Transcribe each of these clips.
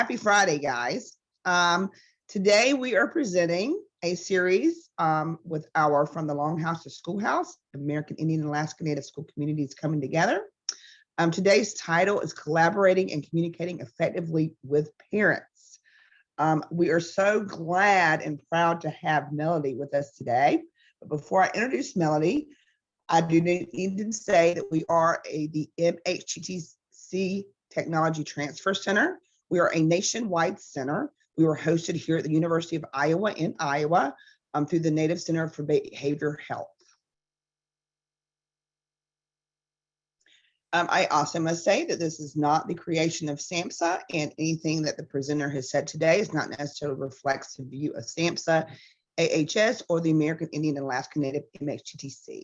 Happy Friday, guys. Today we are presenting a series with our From the Longhouse to Schoolhouse, American Indian and Alaska Native School Communities Coming Together. Today's title is Collaborating and Communicating Effectively with Parents. We are so glad and proud to have Melody with us today. But before I introduce Melody, I do need to say that we are the MHTTC Technology Transfer Center. We are a nationwide center. We were hosted here at the University of Iowa in Iowa through the Native Center for Behavioral Health. I also must say that this is not the creation of SAMHSA, and anything that the presenter has said today is not necessarily reflects the view of SAMHSA, AHS, or the American Indian and Alaska Native MHTTC.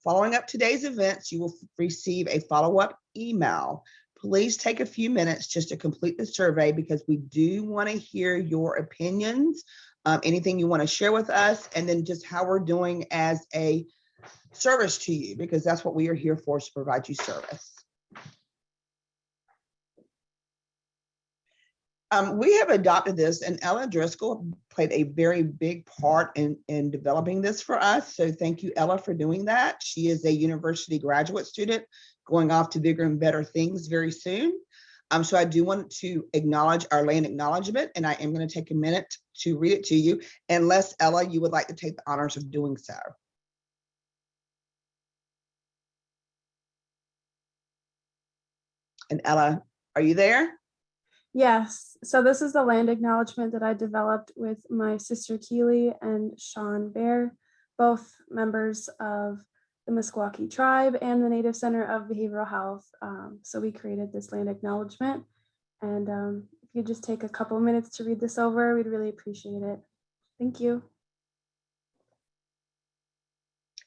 Following up today's events, you will receive a follow-up email. Please take a few minutes just to complete the survey because we do want to hear your opinions, anything you want to share with us, and then just how we're doing as a service to you, because that's what we are here for, to provide you service. We have adopted this, and Ella Driscoll played a very big part in developing this for us. So thank you, Ella, for doing that. She is a university graduate student going off to bigger and better things very soon. So I do want to acknowledge our land acknowledgement, and I am going to take a minute to read it to you, unless, Ella, you would like to take the honors of doing so. And Ella, are you there? Yes, so this is the land acknowledgement that I developed with my sister Keely and Sean Bear, both members of the Kiowa Tribe and the Native Center of Behavioral Health. So we created this land acknowledgement, and if you just take a couple minutes to read this over, we'd really appreciate it. Thank you.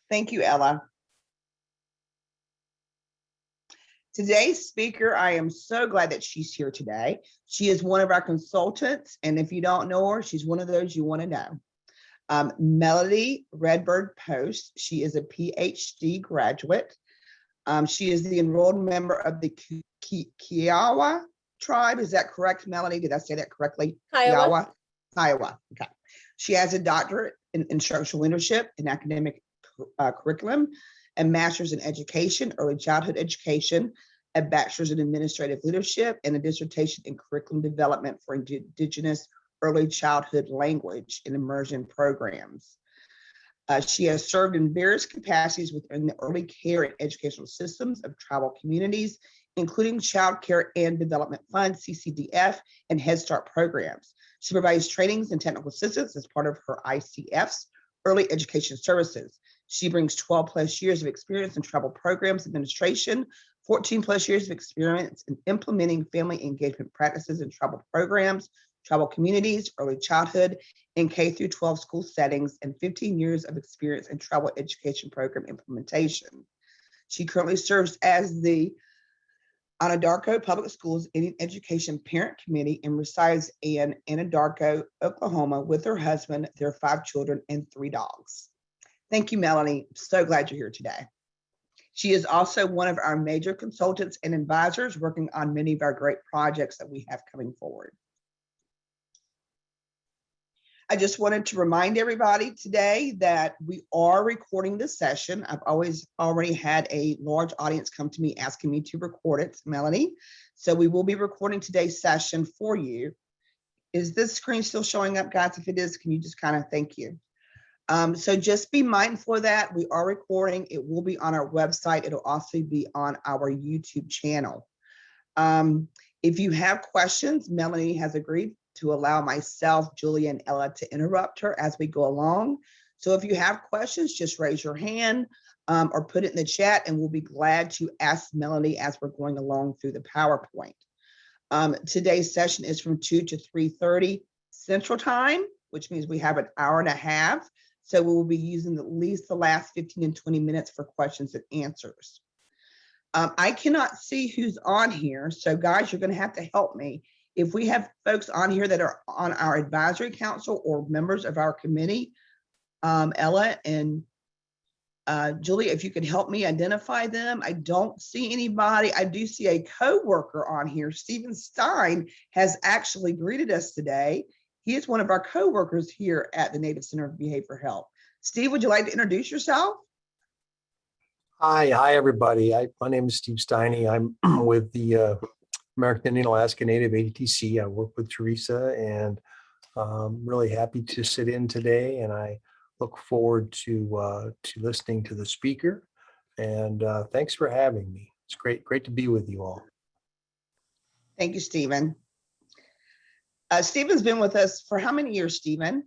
Thank you, Ella. Today's speaker, I am so glad that she's here today. She is one of our consultants, and if you don't know her, she's one of those you want to know. Melody Redbird-Post. She is a Ph.D. graduate. She is the enrolled member of the Kiowa Tribe. Is that correct, Melody? Did I say that correctly? Kiowa. Kiowa. Okay. She has a doctorate in instructional leadership and academic curriculum, a master's in education, early childhood education, a bachelor's in administrative leadership, and a dissertation in curriculum development for Indigenous early childhood language and immersion programs. She has served in various capacities within the early care and educational systems of tribal communities, including Child Care and Development Fund, CCDF, and Head Start programs. She provides trainings and technical assistance as part of her ICF's early education services. She brings 12 plus years of experience in tribal programs administration, 14 plus years of experience in implementing family engagement practices in tribal programs, tribal communities, early childhood, and K through 12 school settings, and 15 years of experience in tribal education program implementation. She currently serves as the Anadarko Public Schools Indian Education Parent Committee and resides in Anadarko, Oklahoma with her husband, their 5 children, and 3 dogs. Thank you, Melanie. So glad you're here today. She is also one of our major consultants and advisors working on many of our great projects that we have coming forward. I just wanted to remind everybody today that we are recording this session. I've already had a large audience come to me asking me to record it, Melanie. So we will be recording today's session for you. Is this screen still showing up, guys? If it is, can you just kind of thank you? So just be mindful of that. We are recording. It will be on our website. It'll also be on our YouTube channel. If you have questions, Melanie has agreed to allow myself, Julia, and Ella to interrupt her as we go along. So if you have questions, just raise your hand or put it in the chat, and we'll be glad to ask Melanie as we're going along through the PowerPoint. Today's session is from 2 to 3:30 Central Time, which means we have an hour and a half. So we will be using at least the last 15 and 20 minutes for questions and answers. I cannot see who's on here. So guys, you're going to have to help me. If we have folks on here that are on our advisory council or members of our committee, Ella and Julie, if you could help me identify them. I don't see anybody. I do see a co-worker on here. Stephen Stein has actually greeted us today. He is one of our co-workers here at the Native Center of Behavioral Health. Steve, would you like to introduce yourself? Hi, everybody. My name is Steve Steiny. I'm with the American Indian Alaska Native MHTTC. I work with Teresa, and I'm really happy to sit in today. And I look forward to listening to the speaker. And thanks for having me. It's great to be with you all. Thank you, Stephen. Stephen's been with us for how many years, Stephen?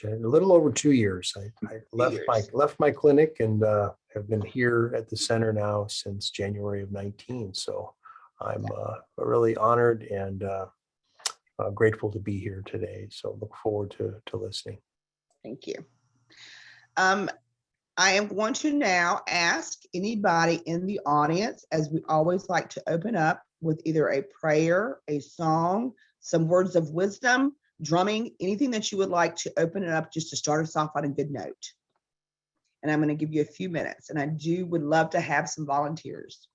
A little over 2 years. I left my clinic and have been here at the center now since January of 19. So I'm really honored and grateful to be here today. So look forward to listening. Thank you. I am going to now ask anybody in the audience, as we always like to open up with either a prayer, a song, some words of wisdom, drumming, anything that you would like to open it up just to start us off on a good note. And I'm going to give you a few minutes, and I would love to have some volunteers.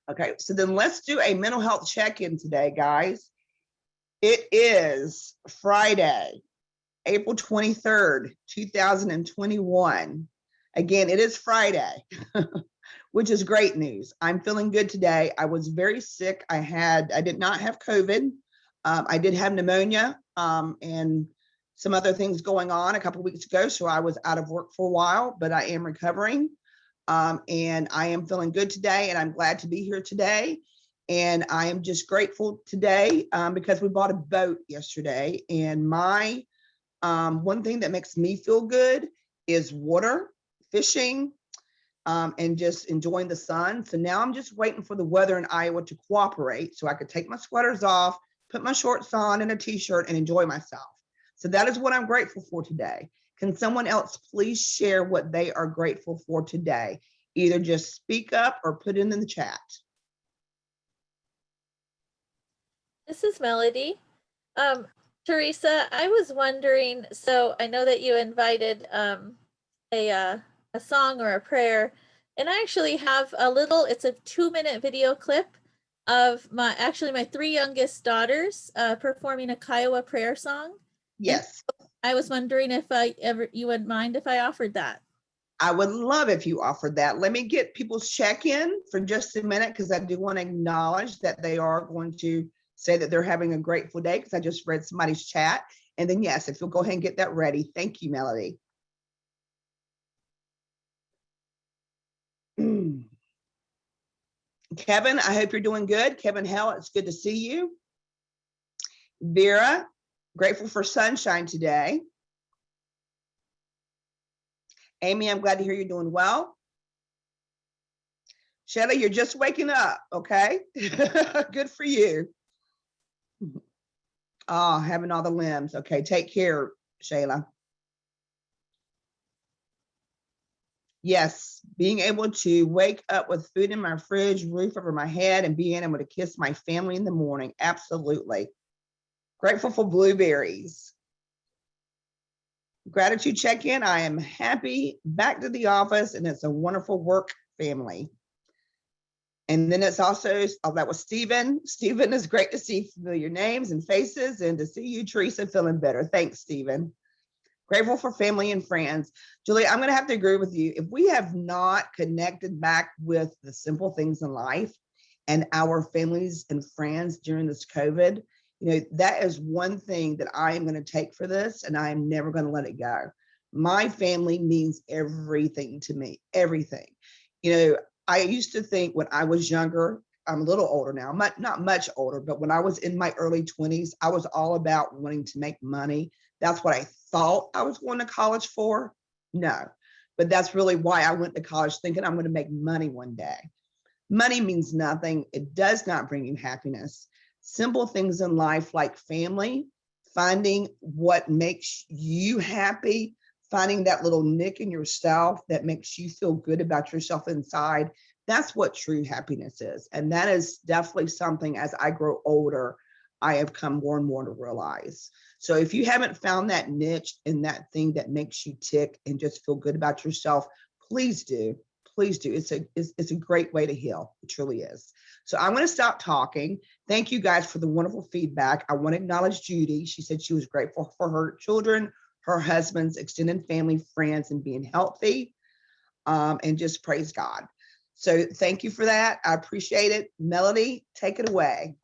Okay, so then let's do a mental health check-in today, guys. It is Friday, April 23rd, 2021. Again, it is Friday, which is great news. I'm feeling good today. I was very sick. I did not have COVID. I did have pneumonia and some other things going on a couple of weeks ago, so I was out of work for a while, but I am recovering. And I am feeling good today, and I'm glad to be here today. And I am just grateful today because we bought a boat yesterday. And my one thing that makes me feel good is water, fishing, and just enjoying the sun. So now I'm just waiting for the weather in Iowa to cooperate so I could take my sweaters off, put my shorts on and a t-shirt and enjoy myself. So that is what I'm grateful for today. Can someone else please share what they are grateful for today? Either just speak up or put it in the chat. This is Melody. Teresa, I was wondering, so I know that you invited a song or a prayer, and I actually have it's a 2-minute video clip of my 3 youngest daughters performing a Kiowa prayer song. Yes. I was wondering if you would mind if I offered that. I would love if you offered that. Let me get people's check-in for just a minute because I do want to acknowledge that they are going to say that they're having a grateful day because I just read somebody's chat. And then yes, if you'll go ahead and get that ready. Thank you, Melody. Kevin, I hope you're doing good. Kevin Hell, it's good to see you. Vera, grateful for sunshine today. Amy, I'm glad to hear you're doing well. Shelly, you're just waking up, okay? Good for you. Oh, having all the limbs. Okay, take care, Shayla. Yes, being able to wake up with food in my fridge, roof over my head, and being able to kiss my family in the morning. Absolutely. Grateful for blueberries. Gratitude check-in. I am happy, back to the office, and it's a wonderful work family. And then it's also, that was Stephen. Stephen, is great to see familiar names and faces, and to see you, Teresa, feeling better. Thanks, Stephen. Grateful for family and friends. Julie, I'm going to have to agree with you. If we have not connected back with the simple things in life and our families and friends during this COVID, that is one thing that I am going to take for this, and I am never going to let it go. My family means everything to me, everything. I used to think when I was younger, I'm a little older now, not much older, but when I was in my early 20s, I was all about wanting to make money. That's what I thought I was going to college for. No, but that's really why I went to college, thinking I'm going to make money one day. Money means nothing. It does not bring you happiness. simple things in life like family, finding what makes you happy, finding that little nick in yourself that makes you feel good about yourself inside. That's what true happiness is. And that is definitely something, as I grow older, I have come more and more to realize. So if you haven't found that niche and that thing that makes you tick and just feel good about yourself, please do. Please do. It's a great way to heal. It truly is. So I'm going to stop talking. Thank you guys for the wonderful feedback. I want to acknowledge Judy. She said she was grateful for her children, her husband's extended family, friends, and being healthy, and just praise God. So thank you for that. I appreciate it. Melody, take it away.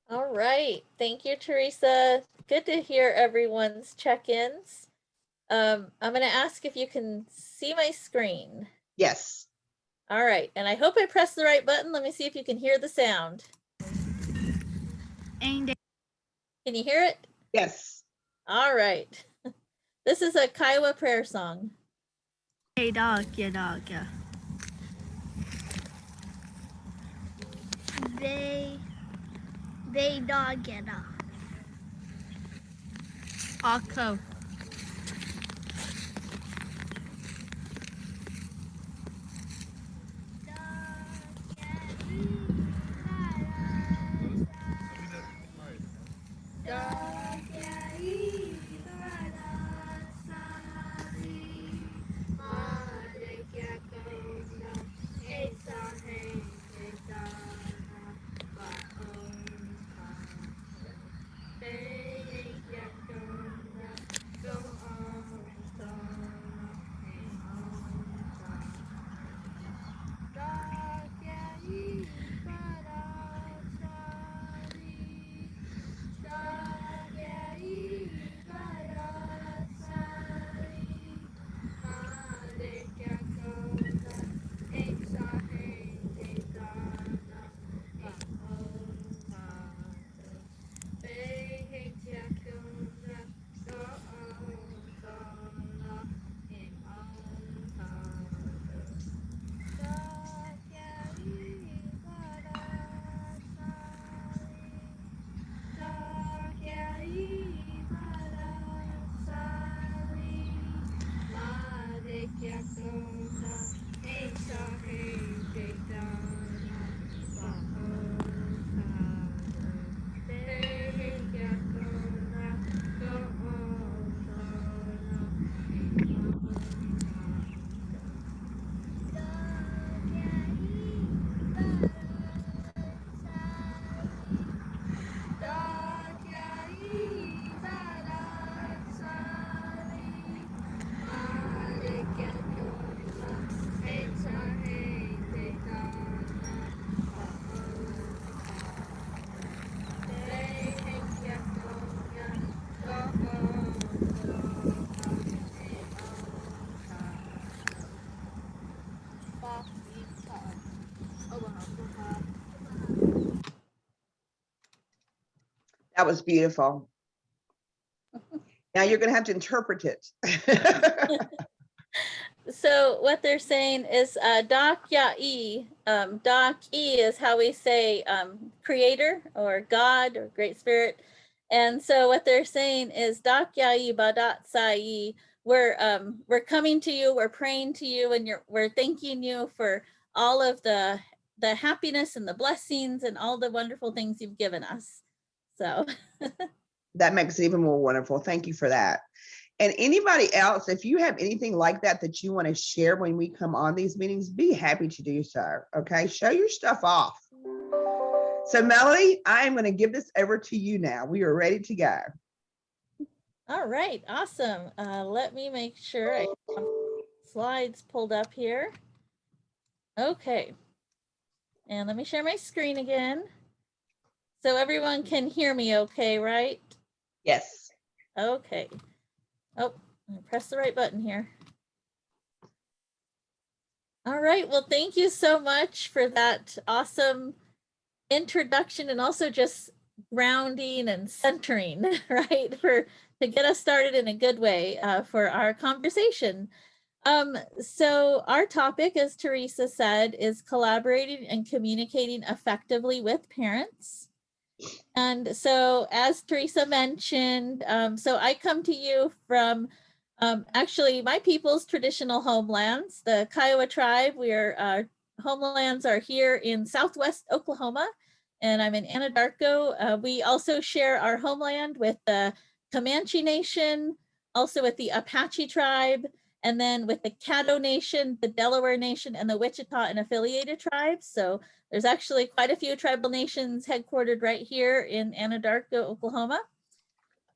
All right. Thank you, Teresa. Good to hear everyone's check-ins. I'm going to ask if you can see my screen. Yes. All right. And I hope I pressed the right button. Let me see if you can hear the sound. Can you hear it? Yes. All right. This is a Kiowa prayer song. Hey dog, yeah dog, yeah. They dog, yeah dog. Ako. That was beautiful. Now you're going to have to interpret it. So what they're saying is Dak Ya'i. Dak E is how we say creator or God or great spirit. And so what they're saying is Dak Ya'i Badat Sai. We're coming to you, we're praying to you, and we're thanking you for all of the happiness and the blessings and all the wonderful things you've given us. So that makes it even more wonderful. Thank you for that. And anybody else, if you have anything like that that you want to share when we come on these meetings, be happy to do so. Okay, show your stuff off. So Melody, I am going to give this over to you now. We are ready to go. All right, awesome. Let me make sure I have slides pulled up here. Okay, and let me share my screen again. So everyone can hear me okay, right? Yes. Okay. Oh, I pressed the right button here. All right, well, thank you so much for that awesome introduction and also just grounding and centering, right? To get us started in a good way for our conversation. So our topic, as Teresa said, is collaborating and communicating effectively with parents. And so, as Teresa mentioned, so I come to you from actually my people's traditional homelands, the Kiowa Tribe. Our homelands are here in Southwest Oklahoma, and I'm in Anadarko. We also share our homeland with the Comanche Nation, also with the Apache Tribe, and then with the Caddo Nation, the Delaware Nation, and the Wichita and affiliated tribes. So there's actually quite a few tribal nations headquartered right here in Anadarko, Oklahoma.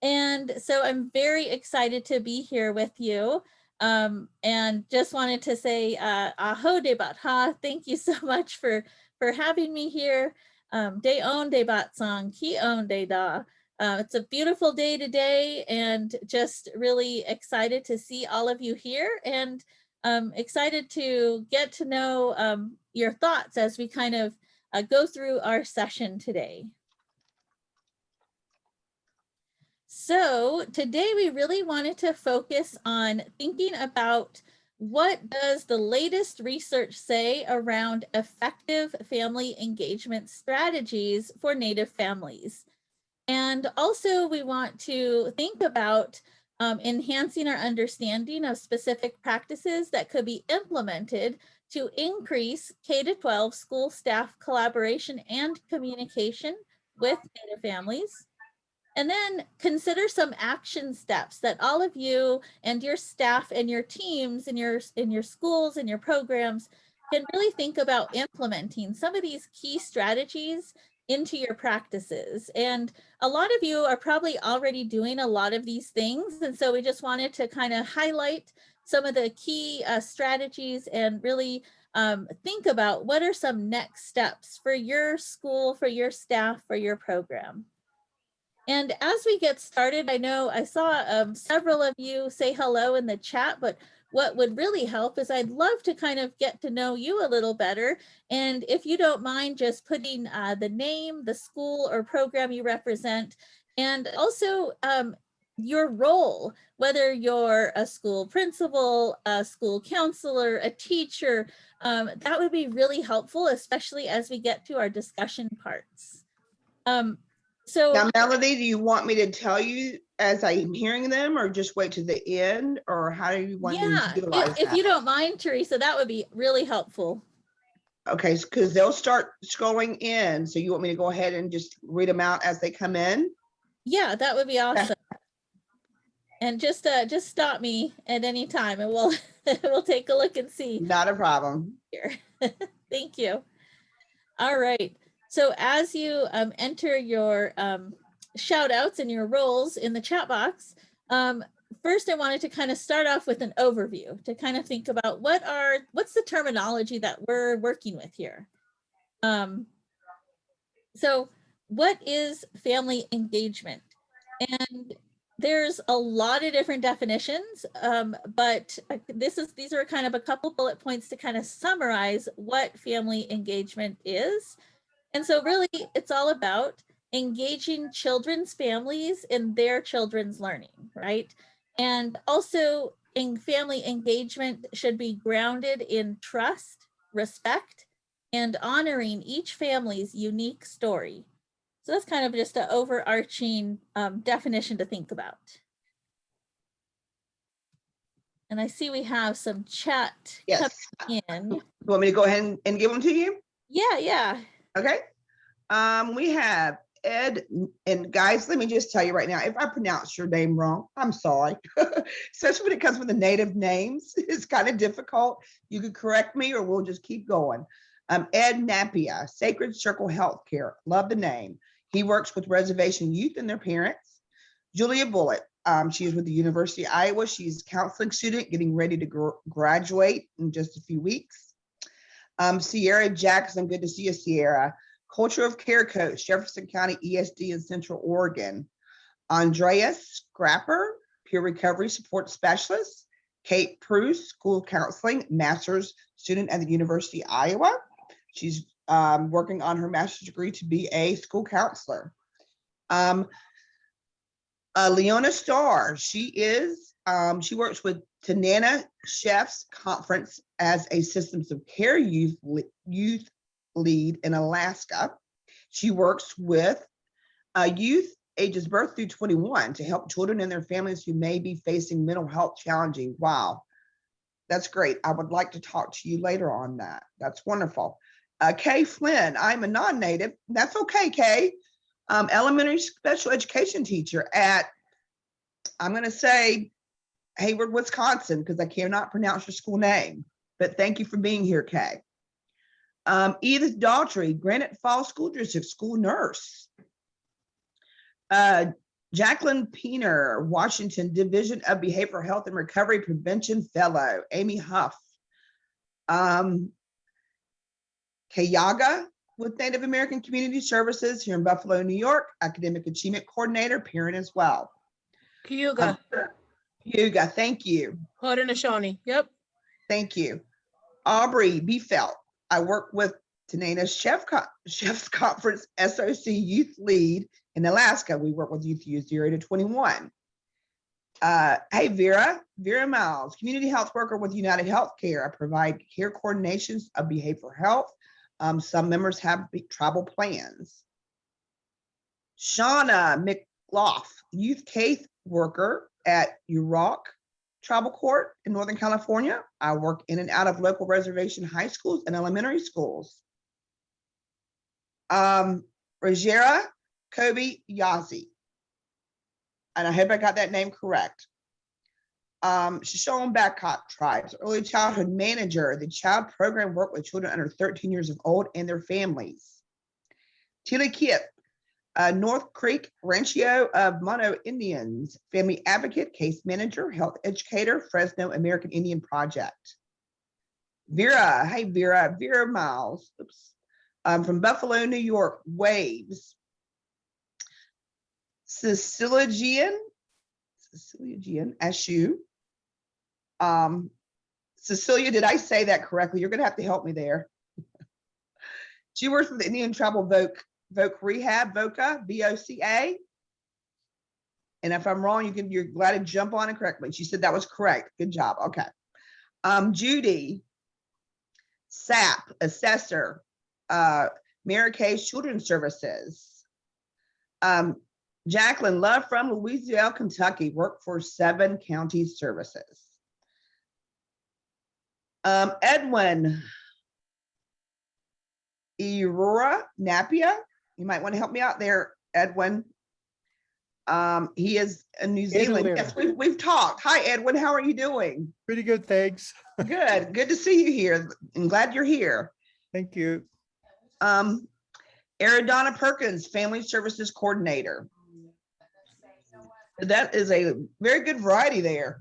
And so I'm very excited to be here with you. And just wanted to say, aho de bat ha, thank you so much for having me here. De on de bat song, ki on de da. It's a beautiful day today, and just really excited to see all of you here, and excited to get to know your thoughts as we kind of go through our session today. So today we really wanted to focus on thinking about what does the latest research say around effective family engagement strategies for Native families. And also we want to think about enhancing our understanding of specific practices that could be implemented to increase K-12 school staff collaboration and communication with Native families. And then consider some action steps that all of you and your staff and your teams in your schools and your programs can really think about implementing some of these key strategies into your practices. And a lot of you are probably already doing a lot of these things. And so we just wanted to kind of highlight some of the key strategies and really think about what are some next steps for your school, for your staff, for your program. And as we get started, I know I saw several of you say hello in the chat, but what would really help is I'd love to kind of get to know you a little better. And if you don't mind just putting the name, the school or program you represent, and also your role, whether you're a school principal, a school counselor, a teacher, that would be really helpful, especially as we get to our discussion parts. So now, Melody, do you want me to tell you as I'm hearing them, or just wait to the end, or how do you want me to utilize that? If you don't mind, Teresa, that would be really helpful. Okay, because they'll start scrolling in. So you want me to go ahead and just read them out as they come in? Yeah, that would be awesome. And just stop me at any time, and we'll take a look and see. Not a problem. Here. Thank you. All right. So as you enter your shout outs and your roles in the chat box, first I wanted to kind of start off with an overview to kind of think about what's the terminology that we're working with here. So what is family engagement? And there's a lot of different definitions, but these are kind of a couple bullet points to kind of summarize what family engagement is. And so really it's all about engaging children's families in their children's learning, right? And also in family engagement should be grounded in trust, respect, and honoring each family's unique story. So that's kind of just an overarching definition to think about. And I see we have some chat coming in. You want me to go ahead and give them to you? Yeah. Okay. We have Ed, and guys, let me just tell you right now, if I pronounce your name wrong, I'm sorry. Especially when it comes with the native names, it's kind of difficult. You can correct me or we'll just keep going. Ed Napia, Sacred Circle Healthcare, love the name. He works with reservation youth and their parents. Julia Bullitt, she is with the University of Iowa. She's a counseling student getting ready to graduate in just a few weeks. Sierra Jackson, good to see you, Sierra. Culture of Care Coach, Jefferson County ESD in Central Oregon. Andreas Scrapper, Peer Recovery Support Specialist. Kate Pruce, School Counseling, Master's student at the University of Iowa. She's working on her master's degree to be a school counselor. Leona Starr, she works with Tanana Chefs Conference as a Systems of Care youth lead in Alaska. She works with youth ages birth through 21 to help children and their families who may be facing mental health challenging. Wow, that's great. I would like to talk to you later on that. That's wonderful. Kay Flynn, I'm a non-native. That's okay, Kay. Elementary special education teacher at, I'm going to say Hayward, Wisconsin, because I cannot pronounce your school name, but thank you for being here, Kay. Edith Daughtry, Granite Falls School District school nurse. Jacqueline Peener, Washington Division of Behavioral Health and Recovery Prevention Fellow. Amy Huff. Kayaga with Native American Community Services here in Buffalo, New York, Academic Achievement Coordinator, parent as well. Kiowa. Kiowa, thank you. Haudenosaunee. Yep. Thank you. Aubrey Biefeld, I work with Tanana's Chefs Conference SOC Youth Lead in Alaska. We work with youth 0 to 21. Hey, Vera Miles, Community Health Worker with United Healthcare. I provide care coordinations of behavioral health. Some members have tribal plans. Shauna McLaugh, Youth Case Worker at Yurok Tribal Court in Northern California. I work in and out of local reservation high schools and elementary schools. Rajera Kobe Yazi, and I hope I got that name correct. Shoshone Babcock Tribes, Early Childhood Manager, the child program work with children under 13 years of old and their families. Tilly Kip, North Creek Rancho of Mono Indians, Family Advocate, Case Manager, Health Educator, Fresno American Indian Project. Vera, hey Vera Miles, oops, from Buffalo, New York, Waves. Cecilia Gian Ashu. Cecilia, did I say that correctly? You're gonna have to help me there. She works with the Indian Tribal Voc Rehab, VOCA, VOCA. And if I'm wrong, you're glad to jump on and correct me. She said that was correct. Good job. Okay. Judy Sapp, Assessor, Mary Kay's Children's Services. Jacqueline Love from Louisiana, Kentucky, worked for 7 county services. Edwin Aurora Napia, you might want to help me out there, Edwin. He is in New Zealand. Edwin. Yes, we've talked. Hi, Edwin. How are you doing? Pretty good, thanks. Good. Good to see you here. I'm glad you're here. Thank you. Aridonna Perkins, Family Services Coordinator. That is a very good variety there.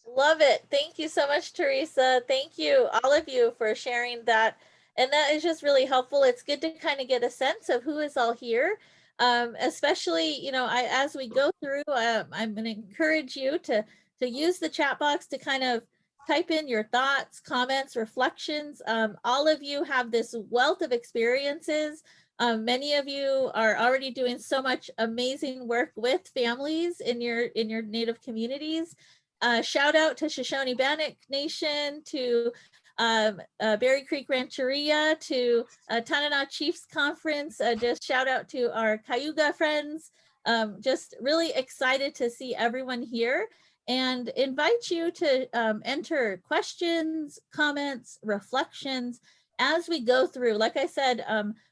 Love it. Thank you so much, Teresa. Thank you, all of you, for sharing that. And that is just really helpful. It's good to kind of get a sense of who is all here. Especially, you know, as we go through, I'm going to encourage you to use the chat box to kind of type in your thoughts, comments, reflections. All of you have this wealth of experiences. Many of you are already doing so much amazing work with families in your Native communities. Shout out to Shoshone Bannock Nation, to Berry Creek Rancheria, to Tanana Chiefs Conference. Just shout out to our Cayuga friends. Just really excited to see everyone here, and invite you to enter questions, comments, reflections as we go through. Like I said,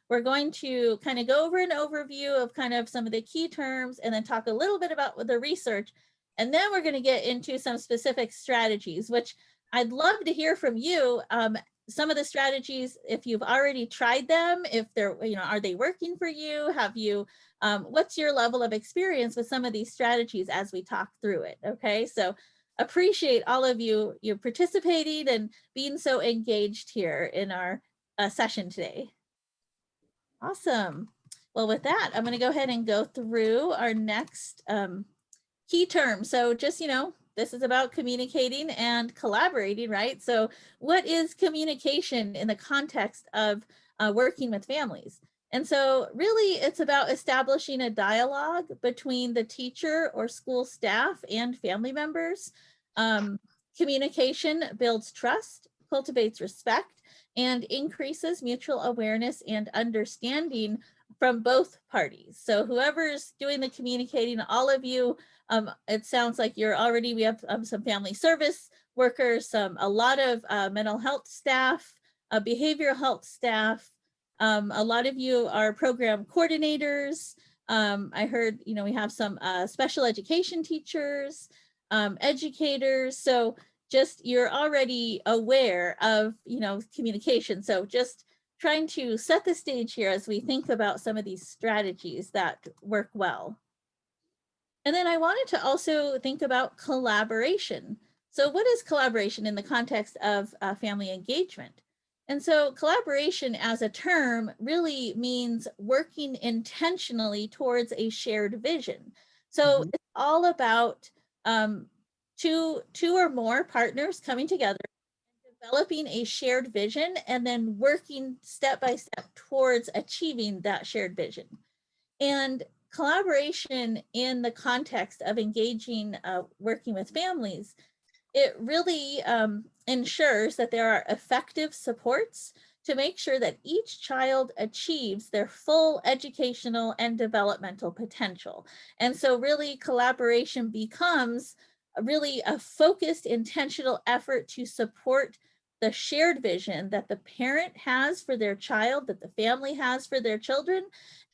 we're going to kind of go over an overview of kind of some of the key terms, and then talk a little bit about the research. And then we're going to get into some specific strategies, which I'd love to hear from you. Some of the strategies, if you've already tried them, if they're, you know, are they working for you? Have you, what's your level of experience with some of these strategies as we talk through it? Okay, so appreciate all of you participating and being so engaged here in our session today. Awesome. Well, with that, I'm going to go ahead and go through our next key terms. So just, you know, this is about communicating and collaborating, right? So what is communication in the context of working with families? And so really it's about establishing a dialogue between the teacher or school staff and family members. Communication builds trust, cultivates respect, and increases mutual awareness and understanding from both parties. So whoever's doing the communicating, all of you, it sounds like you're already, we have some family service workers, a lot of mental health staff, behavioral health staff. A lot of you are program coordinators. I heard, we have some special education teachers, educators. So just you're already aware of, communication. So just trying to set the stage here as we think about some of these strategies that work well. And then I wanted to also think about collaboration. So what is collaboration in the context of family engagement? And so collaboration as a term really means working intentionally towards a shared vision. So it's all about two or more partners coming together, developing a shared vision, and then working step by step towards achieving that shared vision. And collaboration in the context of engaging, working with families, it really ensures that there are effective supports to make sure that each child achieves their full educational and developmental potential. And so really collaboration becomes really a focused, intentional effort to support the shared vision that the parent has for their child, that the family has for their children,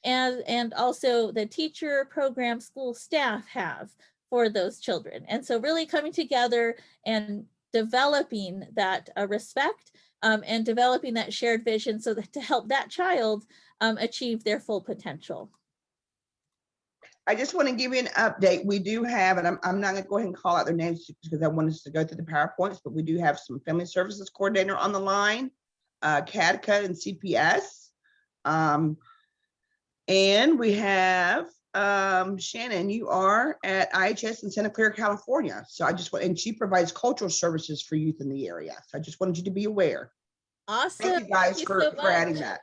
and also the teacher, program, school staff have for those children. And so really coming together and developing that respect and developing that shared vision so that to help that child achieve their full potential. I just want to give you an update. We do have, and I'm not going to go ahead and call out their names because I want us to go through the PowerPoints, but we do have some family services coordinator on the line, CADCA and CPS. And we have Shannon, you are at IHS in Santa Clara, California. So I just want, and she provides cultural services for youth in the area. So I just wanted you to be aware. Awesome. Thank you guys for adding that.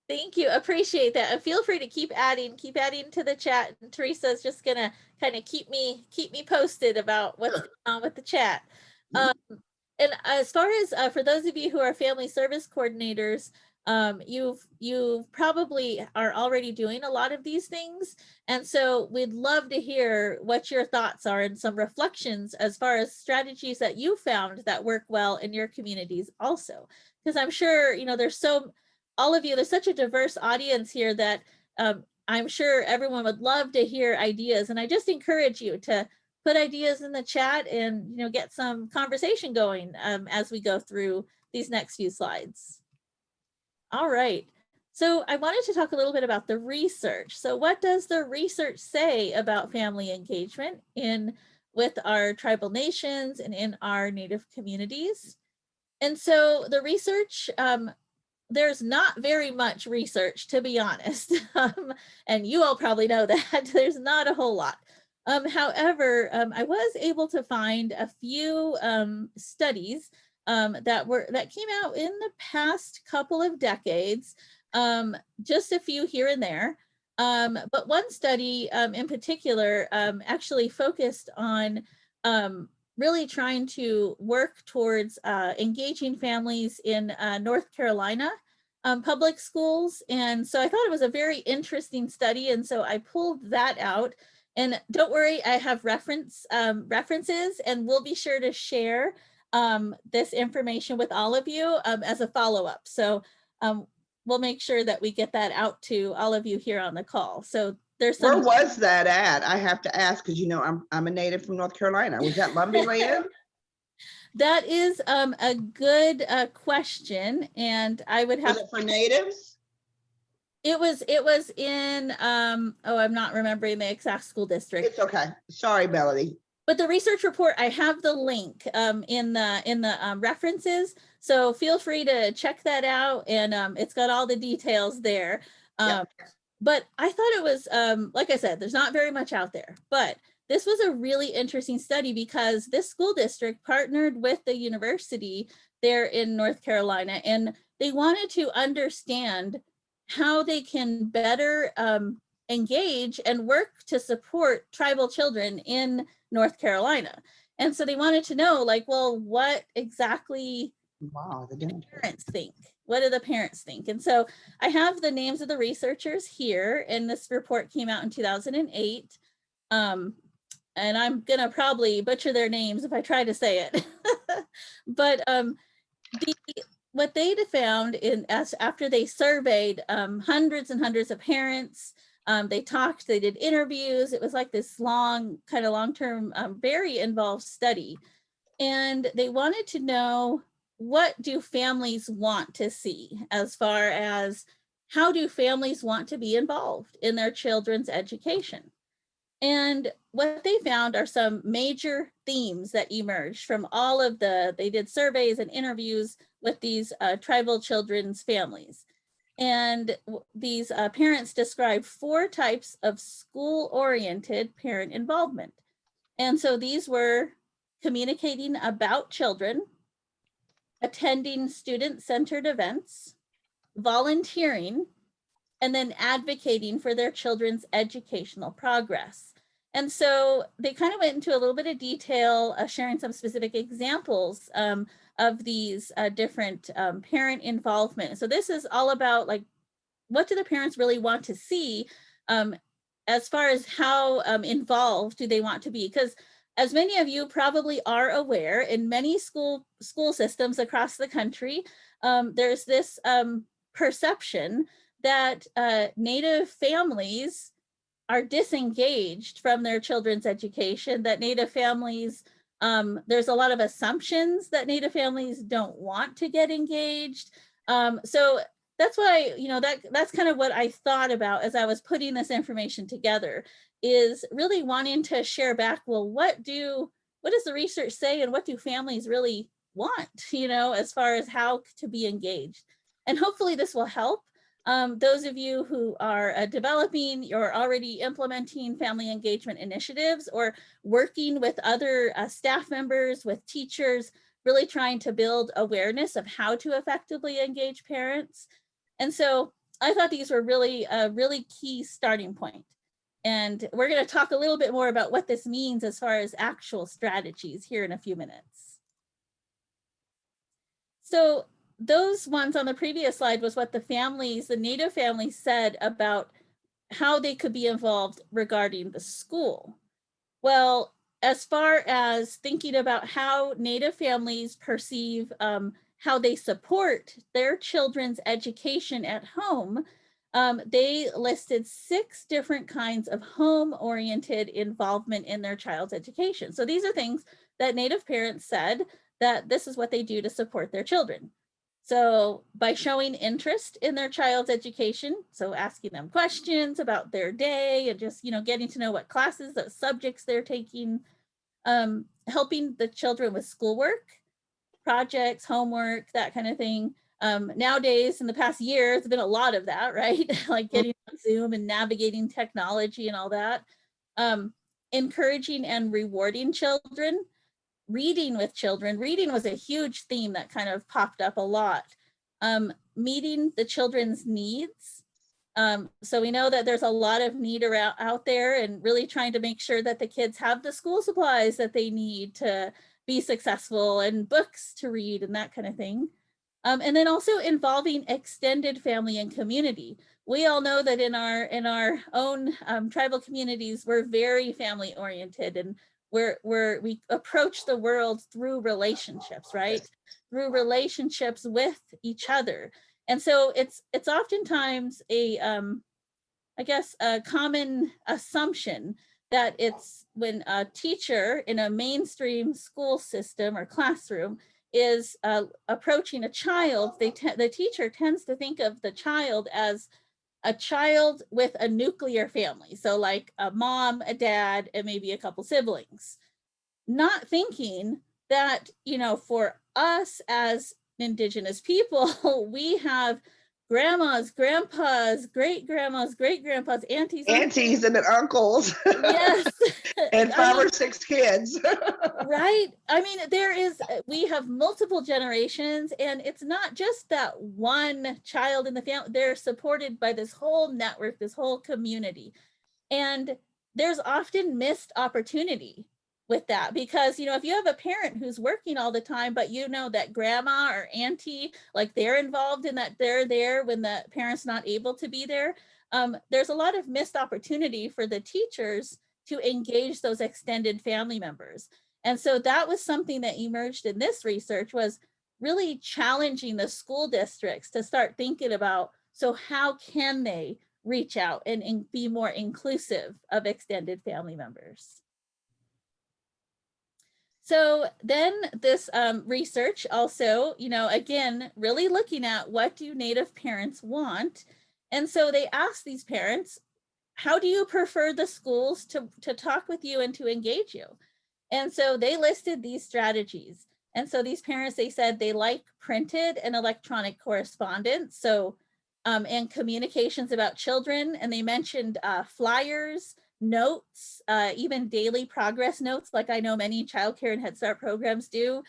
Thank you. Appreciate that. And feel free to keep adding to the chat. And Teresa's just gonna kind of keep me posted about what's going on with the chat. And as far as for those of you who are family service coordinators, you probably are already doing a lot of these things. And so we'd love to hear what your thoughts are and some reflections as far as strategies that you found that work well in your communities also. Because I'm sure, all of you, there's such a diverse audience here that I'm sure everyone would love to hear ideas. And I just encourage you to put ideas in the chat and get some conversation going as we go through these next few slides. All right. So I wanted to talk a little bit about the research. So what does the research say about family engagement with our tribal nations and in our Native communities? And so the research, there's not very much research, to be honest. And you all probably know that there's not a whole lot. However, I was able to find a few studies that came out in the past couple of decades, just a few here and there. But one study in particular actually focused on really trying to work towards engaging families in North Carolina public schools. And so I thought it was a very interesting study. And so I pulled that out. And don't worry, I have references, and we'll be sure to share this information with all of you as a follow-up. So we'll make sure that we get that to all of you here on the call. So there's some. Where was that at? I have to ask because I'm a native from North Carolina. Was that Lumberland? That is a good question, and I would have. Was it for natives? It was in I'm not remembering the exact school district. It's okay. Sorry, Melody. But the research report, I have the link in the references, so feel free to check that out, and it's got all the details there. Yep. But I thought it was, like I said, there's not very much out there, but this was a really interesting study because this school district partnered with the university there in North Carolina, and they wanted to understand how they can better engage and work to support tribal children in North Carolina. And so they wanted to know, like, well, what exactly Wow, the dinner. parents think? What do the parents think? And so I have the names of the researchers here, and this report came out in 2008. And I'm gonna probably butcher their names if I try to say it. But what they found after they surveyed hundreds and hundreds of parents, they talked, they did interviews. It was like this long-term, very involved study. And they wanted to know, what do families want to see, as far as how do families want to be involved in their children's education? And what they found are some major themes that emerged from all of they did surveys and interviews with these tribal children's families. And these parents described 4 types of school-oriented parent involvement. And so these were communicating about children, attending student-centered events, volunteering, and then advocating for their children's educational progress. And so they kind of went into a little bit of detail, sharing some specific examples of these different parent involvement. So this is all about, like, what do the parents really want to see as far as how involved do they want to be? Because as many of you probably are aware, in many school systems across the country, there's this perception that Native families are disengaged from their children's education, that Native families, there's a lot of assumptions that Native families don't want to get engaged. So that's why, that's kind of what I thought about as I was putting this information together, is really wanting to share back, well, what does the research say, and what do families really want, as far as how to be engaged? And hopefully this will help those of you who are developing or already implementing family engagement initiatives, or working with other staff members, with teachers, really trying to build awareness of how to effectively engage parents. And so I thought these were really a really key starting point. And we're going to talk a little bit more about what this means as far as actual strategies here in a few minutes. So those ones on the previous slide was what the Native families said about how they could be involved regarding the school. Well, as far as thinking about how Native families perceive how they support their children's education at home, they listed 6 different kinds of home-oriented involvement in their child's education. So these are things that Native parents said that this is what they do to support their children. So by showing interest in their child's education, so asking them questions about their day and just, getting to know what classes, what subjects they're taking, helping the children with schoolwork, projects, homework, that kind of thing. Nowadays, in the past year, there's been a lot of that, right? Like getting on Zoom and navigating technology and all that. Encouraging and rewarding children. Reading with children. Reading was a huge theme that kind of popped up a lot. Meeting the children's needs. So we know that there's a lot of need out there, and really trying to make sure that the kids have the school supplies that they need to be successful, and books to read and that kind of thing. And then also involving extended family and community. We all know that in our own tribal communities, we're very family oriented, and we approach the world through relationships, right? Through relationships with each other. And so it's oftentimes a common assumption that it's when a teacher in a mainstream school system or classroom is approaching a child, the teacher tends to think of the child as a child with a nuclear family. So like a mom, a dad, and maybe a couple siblings. Not thinking that, for us as Indigenous people, we have grandmas, grandpas, great grandmas, great grandpas, aunties, Aunties and then uncles. yes. And I 5 mean, or 6 kids. right. I mean, we have multiple generations, and it's not just that one child in the family. They're supported by this whole network, this whole community. And there's often missed opportunity with that because, you know, if you have a parent who's working all the time, but you know that grandma or auntie, like they're involved in that, they're there when the parent's not able to be there. There's a lot of missed opportunity for the teachers to engage those extended family members. And so that was something that emerged in this research, was really challenging the school districts to start thinking about, so how can they reach out and be more inclusive of extended family members? So then this research also, you know, again, really looking at what do Native parents want? And so they asked these parents, how do you prefer the schools to talk with you and to engage you? And so they listed these strategies. And so these parents, they said they like printed and electronic correspondence. So, and communications about children. And they mentioned flyers, notes, even daily progress notes, like I know many childcare and Head Start programs do.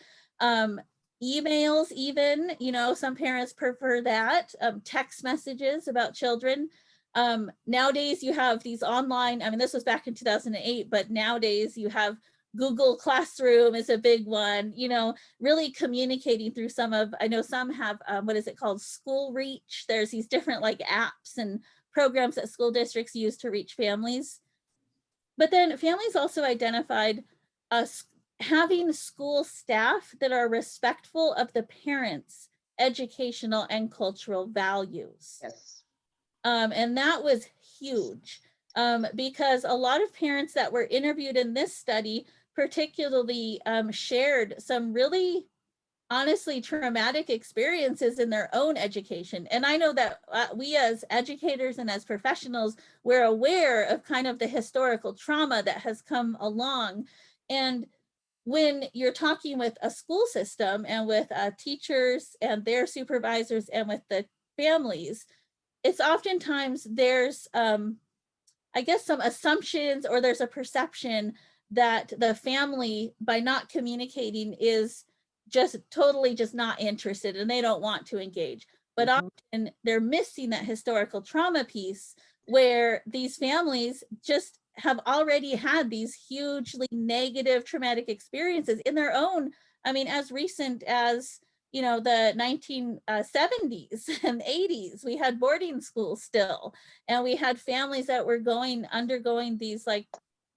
Emails even, you know, some parents prefer that, text messages about children. Nowadays you have these online, I mean, this was back in 2008, but nowadays you have Google Classroom is a big one, you know, really communicating through some of, I know some have, what is it called? School Reach. There's these different like apps and programs that school districts use to reach families. But then families also identified having school staff that are respectful of the parents' educational and cultural values. Yes. And that was huge because a lot of parents that were interviewed in this study particularly shared some really honestly traumatic experiences in their own education. And I know that we as educators and as professionals, we're aware of kind of the historical trauma that has come along. And when you're talking with a school system and with teachers and their supervisors and with the families, it's oftentimes there's, I guess, some assumptions or there's a perception that the family, by not communicating, is just totally just not interested and they don't want to engage. But often they're missing that historical trauma piece where these families just have already had these hugely negative traumatic experiences in their own, I mean, as recent as, you know, the 1970s and 80s, we had boarding schools still, and we had families that were undergoing these like,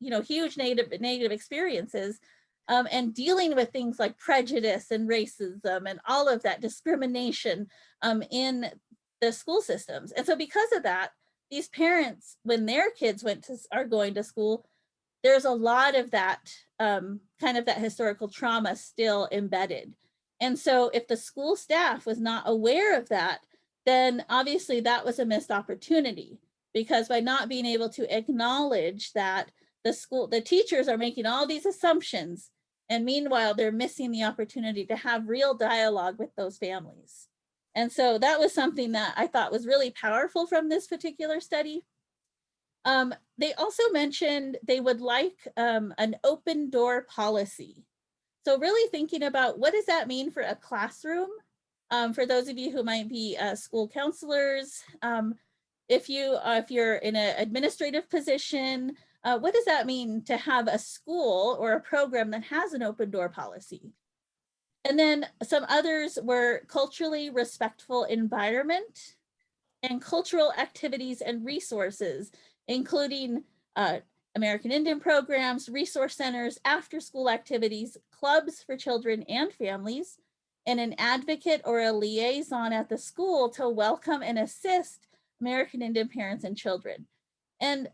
you know, huge negative experiences and dealing with things like prejudice and racism and all of that discrimination in the school systems. And so because of that, these parents, when their kids are going to school, there's a lot of that kind of that historical trauma still embedded. And so if the school staff was not aware of that, then obviously that was a missed opportunity, because by not being able to acknowledge that the teachers are making all these assumptions, and meanwhile they're missing the opportunity to have real dialogue with those families. And so that was something that I thought was really powerful from this particular study. They also mentioned they would like an open door policy. So really thinking about what does that mean for a classroom? For those of you who might be school counselors, if you're in an administrative position, what does that mean to have a school or a program that has an open door policy? And then some others were culturally respectful environment and cultural activities and resources, including American Indian programs, resource centers, after school activities, clubs for children and families, and an advocate or a liaison at the school to welcome and assist American Indian parents and children. And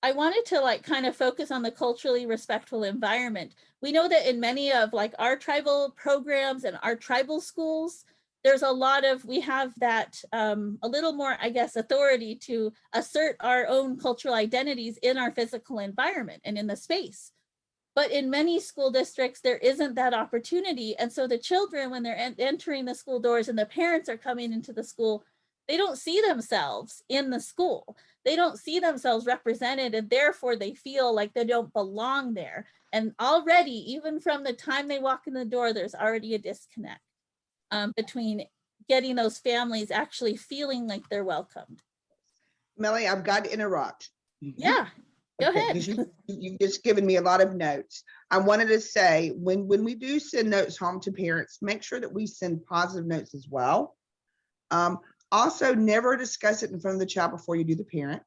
I wanted to like kind of focus on the culturally respectful environment. We know that in many of like our tribal programs and our tribal schools, there's a lot of, we have that a little more, I guess, authority to assert our own cultural identities in our physical environment and in the space. But in many school districts, there isn't that opportunity. And so the children, when they're entering the school doors and the parents are coming into the school, they don't see themselves in the school. They don't see themselves represented, and therefore they feel like they don't belong there. And already, even from the time they walk in the door, there's already a disconnect between getting those families actually feeling like they're welcomed. Melanie, I've got to interrupt. Yeah, go Okay, ahead. 'cause you've just given me a lot of notes. I wanted to say, when we do send notes home to parents, make sure that we send positive notes as well. Also, never discuss it in front of the child before you do the parent.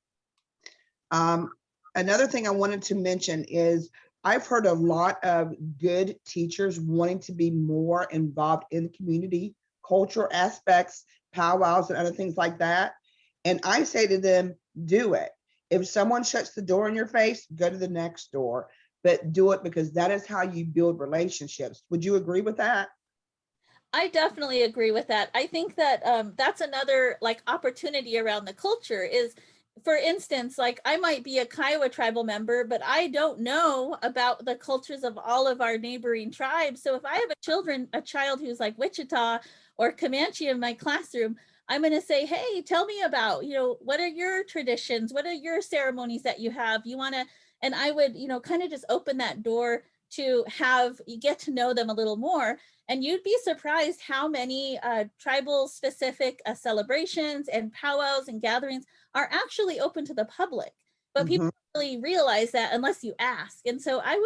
Another thing I wanted to mention is I've heard a lot of good teachers wanting to be more involved in the community, cultural aspects, powwows and other things like that. And I say to them, do it. If someone shuts the door in your face, go to the next door, but do it, because that is how you build relationships. Would you agree with that? I definitely agree with that. I think that that's another like opportunity around the culture is, for instance, like I might be a Kiowa tribal member, but I don't know about the cultures of all of our neighboring tribes. So if I have a child who's like Wichita or Comanche in my classroom, I'm going to say, hey, tell me about, what are your traditions? What are your ceremonies that you have? You want to, and I would, kind of just open that door to have you get to know them a little more. And you'd be surprised how many tribal specific celebrations and powwows and gatherings are actually open to the public. But people don't really realize that unless you ask. And so I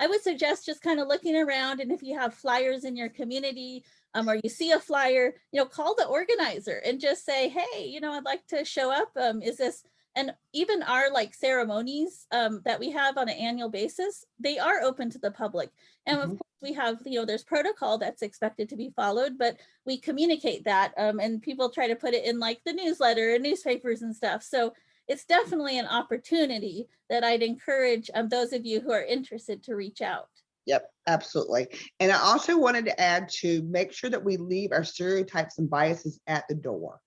would suggest just kind of looking around, and if you have flyers in your community or you see a flyer, call the organizer and just say, hey, I'd like to show up. Is this, and even our like ceremonies that we have on an annual basis, they are open to the public. And of course we have, there's protocol that's expected to be followed, but we communicate that and people try to put it in like the newsletter and newspapers and stuff. So it's definitely an opportunity that I'd encourage those of you who are interested to reach out. Yep, absolutely. And I also wanted to add to make sure that we leave our stereotypes and biases at the door.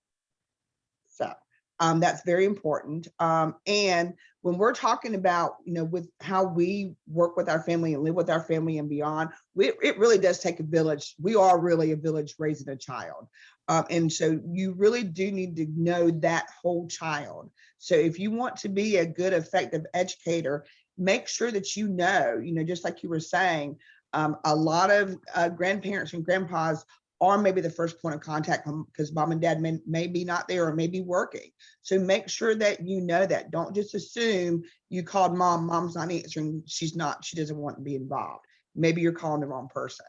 So that's very important. And when we're talking about, with how we work with our family and live with our family and beyond, it really does take a village. We are really a village raising a child. And so you really do need to know that whole child. So if you want to be a good, effective educator, make sure that just like you were saying, a lot of grandparents and grandpas are maybe the first point of contact because mom and dad may be not there or may be working. So make sure that you know that. Don't just assume you called mom's not answering, she doesn't want to be involved. Maybe you're calling the wrong person.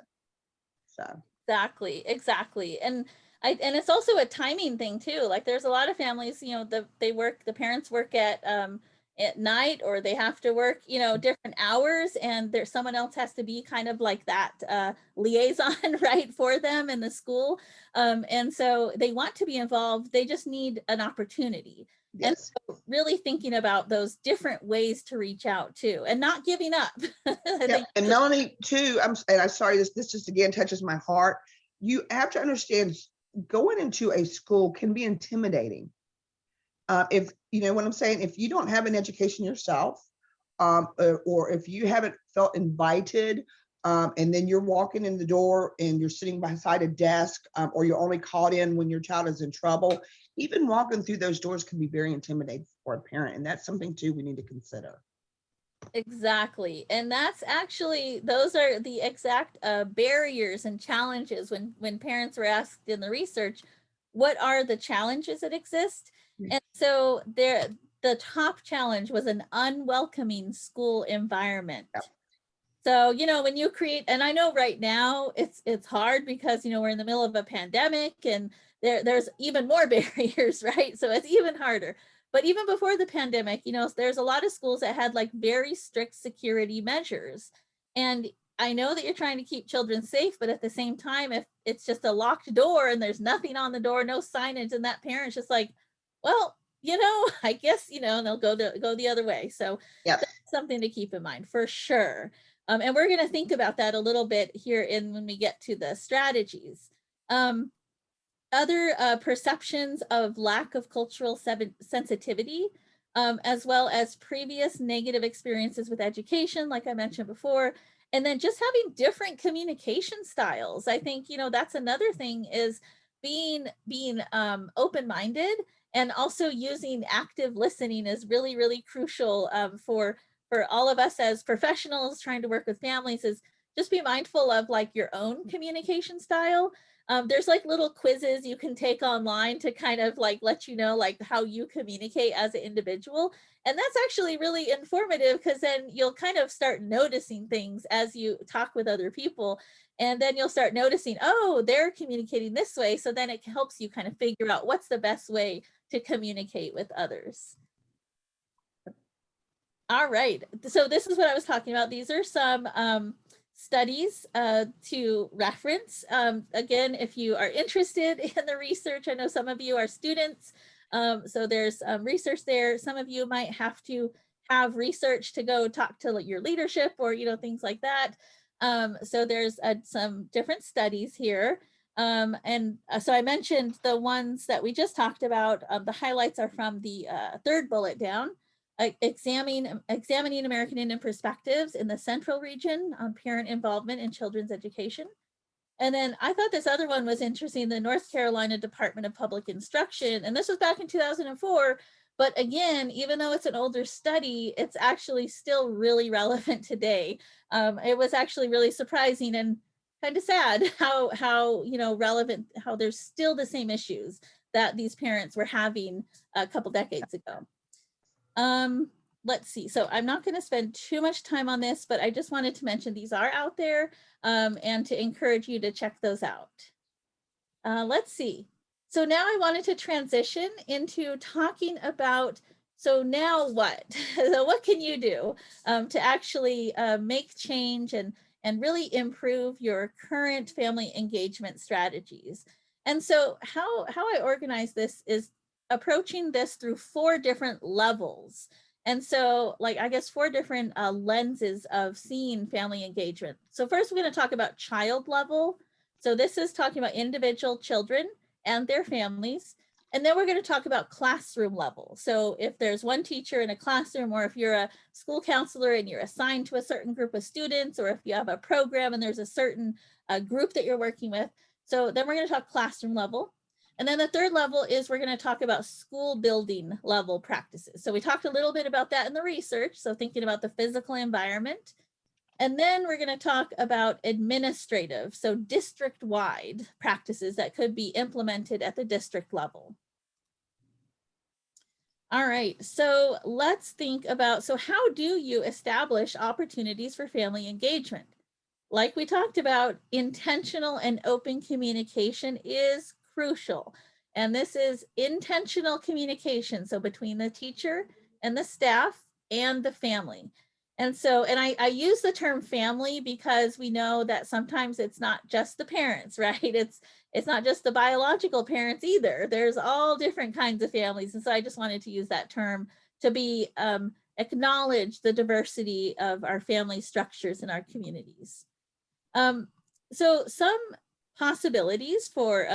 So Exactly. And it's also a timing thing too. Like there's a lot of families, the parents work at night, or they have to work, different hours, and there's someone else has to be kind of like that liaison, right, for them in the school. And so they want to be involved. They just need an opportunity. yes. And so really thinking about those different ways to reach out too, and not giving up. Yeah. And Melanie too, I'm sorry, this just again touches my heart. You have to understand, going into a school can be intimidating. If you know what I'm saying, if you don't have an education yourself, or if you haven't felt invited, and then you're walking in the door and you're sitting beside a desk, or you're only called in when your child is in trouble, even walking through those doors can be very intimidating for a parent. And that's something too we need to consider. Exactly. And those are the exact barriers and challenges when parents were asked in the research, what are the challenges that exist? And so the top challenge was an unwelcoming school environment. Yep. So, when you create, and I know right now it's hard because, we're in the middle of a pandemic and there's even more barriers, right? So it's even harder. But even before the pandemic, there's a lot of schools that had like very strict security measures. And I know that you're trying to keep children safe, but at the same time, if it's just a locked door and there's nothing on the door, no signage, and that parent's just like, well, I guess, and they'll go the other way. So yep. That's something to keep in mind for sure. And we're going to think about that a little bit here when we get to the strategies. Other perceptions of lack of cultural sensitivity, as well as previous negative experiences with education, like I mentioned before, and then just having different communication styles. I think, that's another thing is being open-minded and also using active listening is really, really crucial for all of us as professionals trying to work with families. Is just be mindful of like your own communication style. There's like little quizzes you can take online to kind of like let you know like how you communicate as an individual. And that's actually really informative, because then you'll kind of start noticing things as you talk with other people. And then you'll start noticing, oh, they're communicating this way. So then it helps you kind of figure out what's the best way to communicate with others. All right, so this is what I was talking about. These are some studies to reference. Again, if you are interested in the research, I know some of you are students, so there's research there. Some of you might have to have research to go talk to your leadership or, you know, things like that. So there's some different studies here. So I mentioned the ones that we just talked about. The highlights are from the third bullet down. Examining American Indian perspectives in the Central region on parent involvement in children's education. And then I thought this other one was interesting, the North Carolina Department of Public Instruction. And this was back in 2004. But again, even though it's an older study, it's actually still really relevant today. It was actually really surprising and kind of sad how you know, relevant, how there's still the same issues that these parents were having a couple decades ago. Let's see. So I'm not going to spend too much time on this, but I just wanted to mention these are out there and to encourage you to check those out. Let's see. So now I wanted to transition into talking about, so now what? So what can you do to actually make change and really improve your current family engagement strategies? And so how I organize this is approaching this through 4 different levels. And so like, I guess 4 different lenses of seeing family engagement. So first we're going to talk about child level. So this is talking about individual children and their families. And then we're going to talk about classroom level. So if there's one teacher in a classroom, or if you're a school counselor and you're assigned to a certain group of students, or if you have a program and there's a certain group that you're working with. So then we're going to talk classroom level. And then the third level is we're going to talk about school building level practices. So we talked a little bit about that in the research. So thinking about the physical environment. And then we're going to talk about administrative, so district-wide practices that could be implemented at the district level. All right, so let's think about, so how do you establish opportunities for family engagement? Like we talked about, intentional and open communication is crucial. And this is intentional communication, so between the teacher and the staff and the family. And so, and I use the term family because we know that sometimes it's not just the parents, right? It's not just the biological parents either. There's all different kinds of families. And so I just wanted to use that term to be acknowledge the diversity of our family structures in our communities. So some possibilities for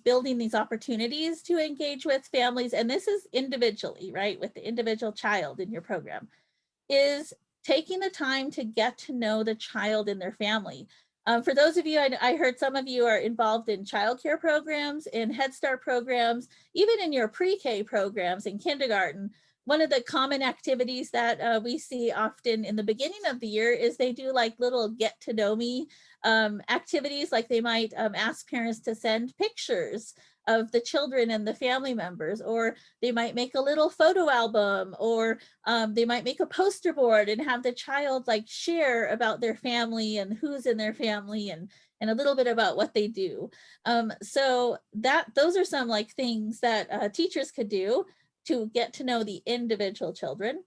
building these opportunities to engage with families, and this is individually, right, with the individual child in your program, is taking the time to get to know the child and their family. For those of you, I heard some of you are involved in childcare programs, in Head Start programs, even in your pre-K programs in kindergarten. One of the common activities that we see often in the beginning of the year is they do like little get to know me activities, like they might ask parents to send pictures of the children and the family members, or they might make a little photo album, or they might make a poster board and have the child like share about their family and who's in their family and a little bit about what they do. So those are some like things that teachers could do to get to know the individual children.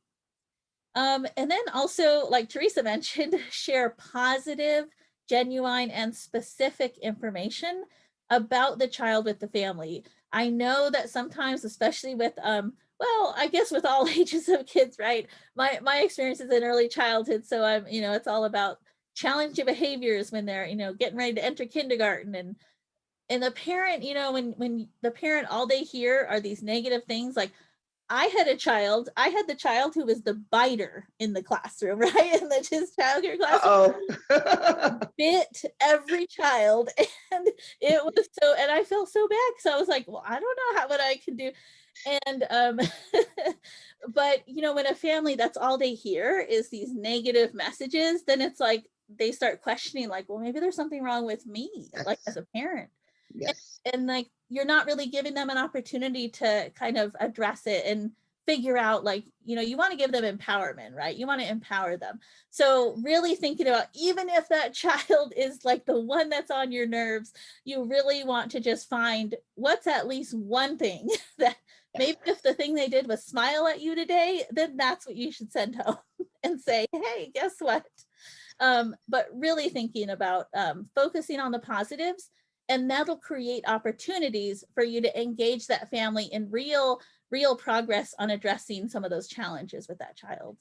And then also, like Teresa mentioned, share positive, genuine, and specific information about the child with the family. I know that sometimes, especially with, well, I guess with all ages of kids, right? My experience is in early childhood. So I'm, you know, it's all about challenging behaviors when they're, you know, getting ready to enter kindergarten, and the parent, you know, when the parent, all they hear are these negative things. Like I had the child who was the biter in the classroom, right? In his childcare classroom. Uh-oh. Bit every child. And it was so, and I felt so bad because I was like, well, I don't know what I can do. And but you know, when a family, that's all they hear is these negative messages, then it's like they start questioning, like, well, maybe there's something wrong with me, like as a parent. Yes. And like, you're not really giving them an opportunity to kind of address it and figure out, like, you know, you want to give them empowerment, right? You want to empower them. So really thinking about, even if that child is like the one that's on your nerves, you really want to just find what's at least one thing that maybe if the thing they did was smile at you today, then that's what you should send home and say, hey, guess what? But really thinking about focusing on the positives, and that'll create opportunities for you to engage that family in real progress on addressing some of those challenges with that child.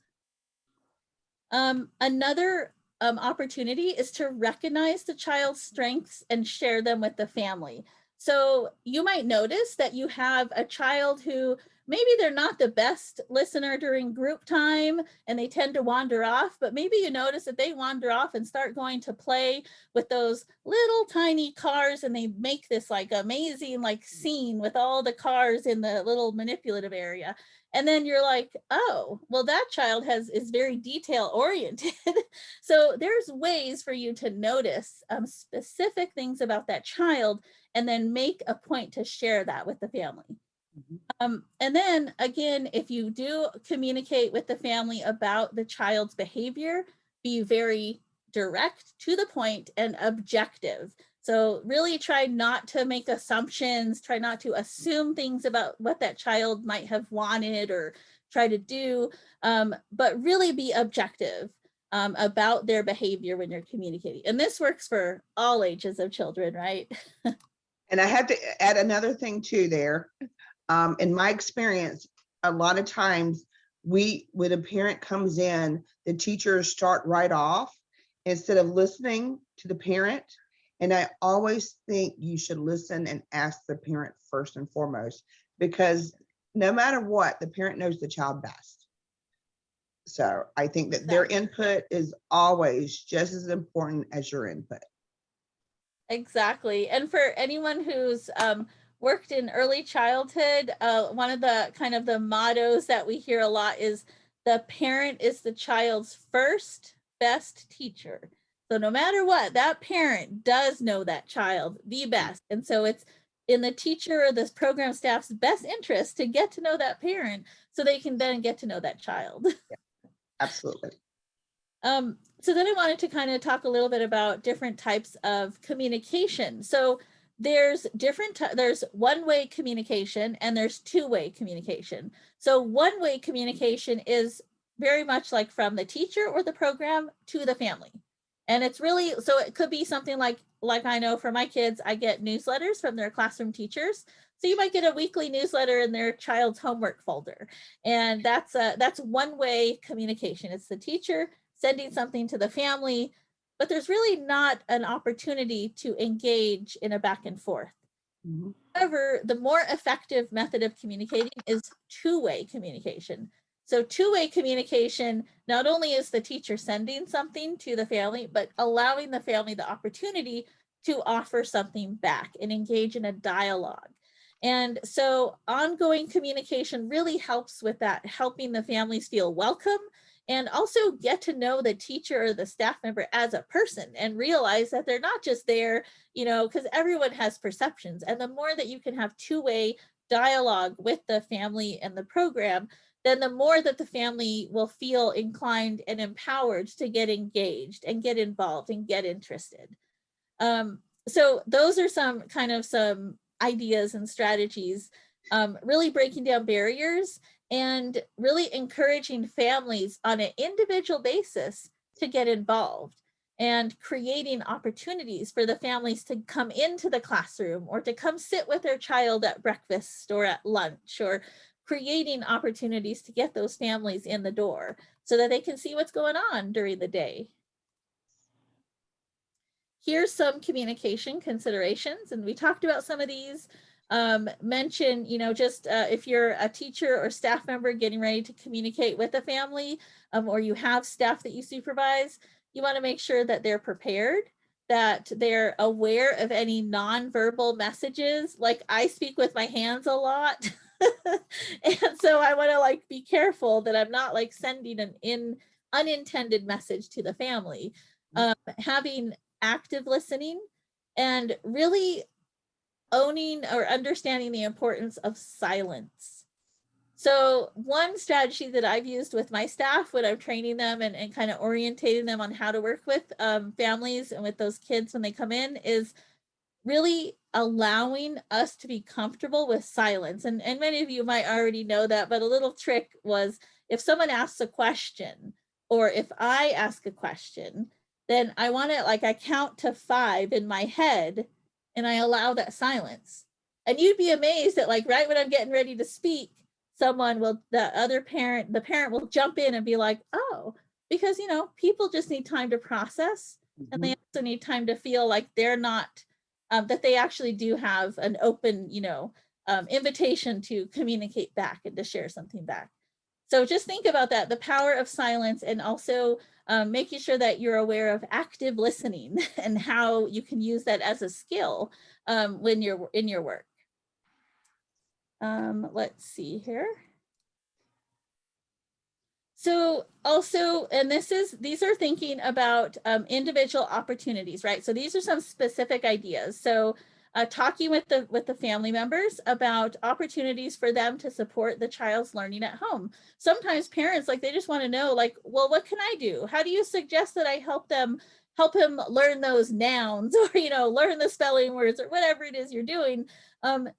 Another opportunity is to recognize the child's strengths and share them with the family. So you might notice that you have a child who maybe they're not the best listener during group time and they tend to wander off, but maybe you notice that they wander off and start going to play with those little tiny cars, and they make this like amazing like scene with all the cars in the little manipulative area. And then you're like, oh, well, that child is very detail oriented. So there's ways for you to notice specific things about that child and then make a point to share that with the family. And then again, if you do communicate with the family about the child's behavior, be very direct, to the point, and objective. So really try not to make assumptions, try not to assume things about what that child might have wanted or try to do, but really be objective about their behavior when you're communicating. And this works for all ages of children, right? And I have to add another thing too there. In my experience, a lot of times when a parent comes in, the teachers start right off instead of listening to the parent. And I always think you should listen and ask the parent first and foremost, because no matter what, the parent knows the child best. So I think that their input is always just as important as your input. Exactly. And for anyone who's worked in early childhood, one of the kind of the mottos that we hear a lot is the parent is the child's first best teacher. So no matter what, that parent does know that child the best. And so it's in the teacher or this program staff's best interest to get to know that parent so they can then get to know that child. Absolutely. So then I wanted to kind of talk a little bit about different types of communication. So there's there's one-way communication and there's two-way communication. So one-way communication is very much like from the teacher or the program to the family. And it's really, so it could be something like I know for my kids, I get newsletters from their classroom teachers. So you might get a weekly newsletter in their child's homework folder. And that's one-way communication. It's the teacher sending something to the family, but there's really not an opportunity to engage in a back and forth. Mm-hmm. However, the more effective method of communicating is two-way communication. So two-way communication, not only is the teacher sending something to the family, but allowing the family the opportunity to offer something back and engage in a dialogue. And so ongoing communication really helps with that, helping the families feel welcome and also get to know the teacher or the staff member as a person and realize that they're not just there, you know, because everyone has perceptions. And the more that you can have two-way dialogue with the family and the program, then the more that the family will feel inclined and empowered to get engaged and get involved and get interested. So those are some ideas and strategies, really breaking down barriers and really encouraging families on an individual basis to get involved and creating opportunities for the families to come into the classroom or to come sit with their child at breakfast or at lunch, or creating opportunities to get those families in the door so that they can see what's going on during the day. Here's some communication considerations, and we talked about some of these. Mention, you know, just if you're a teacher or staff member getting ready to communicate with a family, or you have staff that you supervise, you want to make sure that they're prepared, that they're aware of any nonverbal messages. Like I speak with my hands a lot. And so I want to like be careful that I'm not like sending an unintended message to the family. Having active listening and really owning or understanding the importance of silence. So one strategy that I've used with my staff when I'm training them and kind of orientating them on how to work with families and with those kids when they come in is really allowing us to be comfortable with silence. And many of you might already know that, but a little trick was if someone asks a question or if I ask a question, then I want to like, I count to 5 in my head and I allow that silence. And you'd be amazed that like right when I'm getting ready to speak, the parent will jump in and be like, oh, because, you know, people just need time to process and they also need time to feel like they're not, that they actually do have an open, you know, invitation to communicate back and to share something back. So just think about that, the power of silence, and also making sure that you're aware of active listening and how you can use that as a skill when you're in your work. Let's see here. So also, and these are thinking about individual opportunities, right? So these are some specific ideas. So talking with the family members about opportunities for them to support the child's learning at home. Sometimes parents, like, they just want to know, like, well, what can I do? How do you suggest that I help him learn those nouns, or, you know, learn the spelling words, or whatever it is you're doing.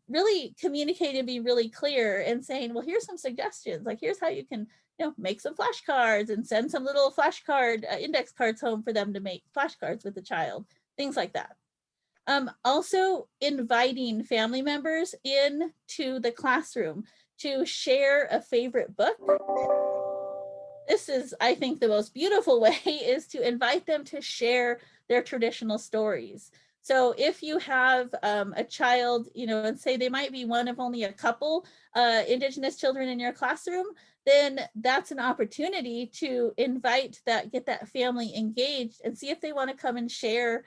Really communicate and be really clear and saying, well, here's some suggestions. Like, here's how you can, you know, make some flashcards and send some little flashcard index cards home for them to make flashcards with the child, things like that. Also inviting family members into the classroom to share a favorite book. This is, I think, the most beautiful way is to invite them to share their traditional stories. So if you have a child, you know, and say they might be one of only a couple Indigenous children in your classroom, then that's an opportunity to get that family engaged and see if they want to come and share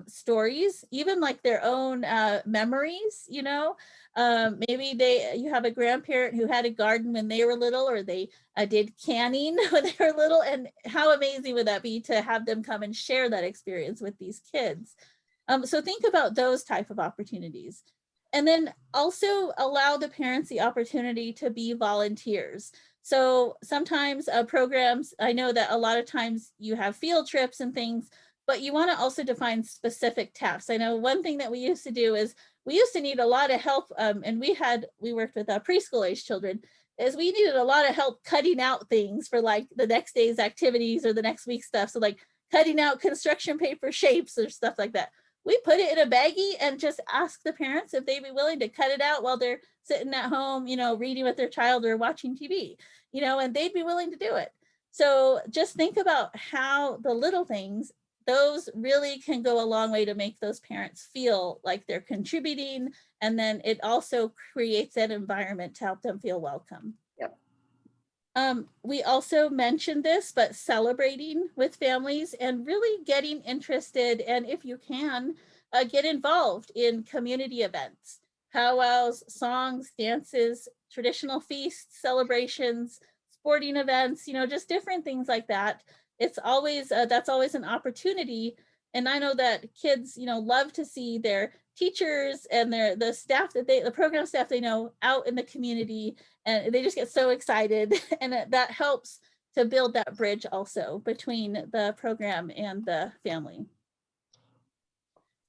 stories, even like their own memories, you know. Maybe you have a grandparent who had a garden when they were little, or they did canning when they were little, and how amazing would that be to have them come and share that experience with these kids. So think about those type of opportunities. And then also allow the parents the opportunity to be volunteers. So sometimes programs, I know that a lot of times you have field trips and things, but you want to also define specific tasks. I know one thing that we used to do is we used to need a lot of help, and we worked with preschool age children, is we needed a lot of help cutting out things for like the next day's activities or the next week's stuff. So like cutting out construction paper shapes or stuff like that. We put it in a baggie and just ask the parents if they'd be willing to cut it out while they're sitting at home, you know, reading with their child or watching TV, you know, and they'd be willing to do it. So just think about how the little things, those really can go a long way to make those parents feel like they're contributing. And then it also creates that environment to help them feel welcome. Yep. We also mentioned this, but celebrating with families and really getting interested, and if you can, get involved in community events, powwows, songs, dances, traditional feasts, celebrations, sporting events, you know, just different things like that. It's always, that's always an opportunity. And I know that kids, you know, love to see their teachers and the staff the program staff they know out in the community, and they just get so excited. And that helps to build that bridge also between the program and the family.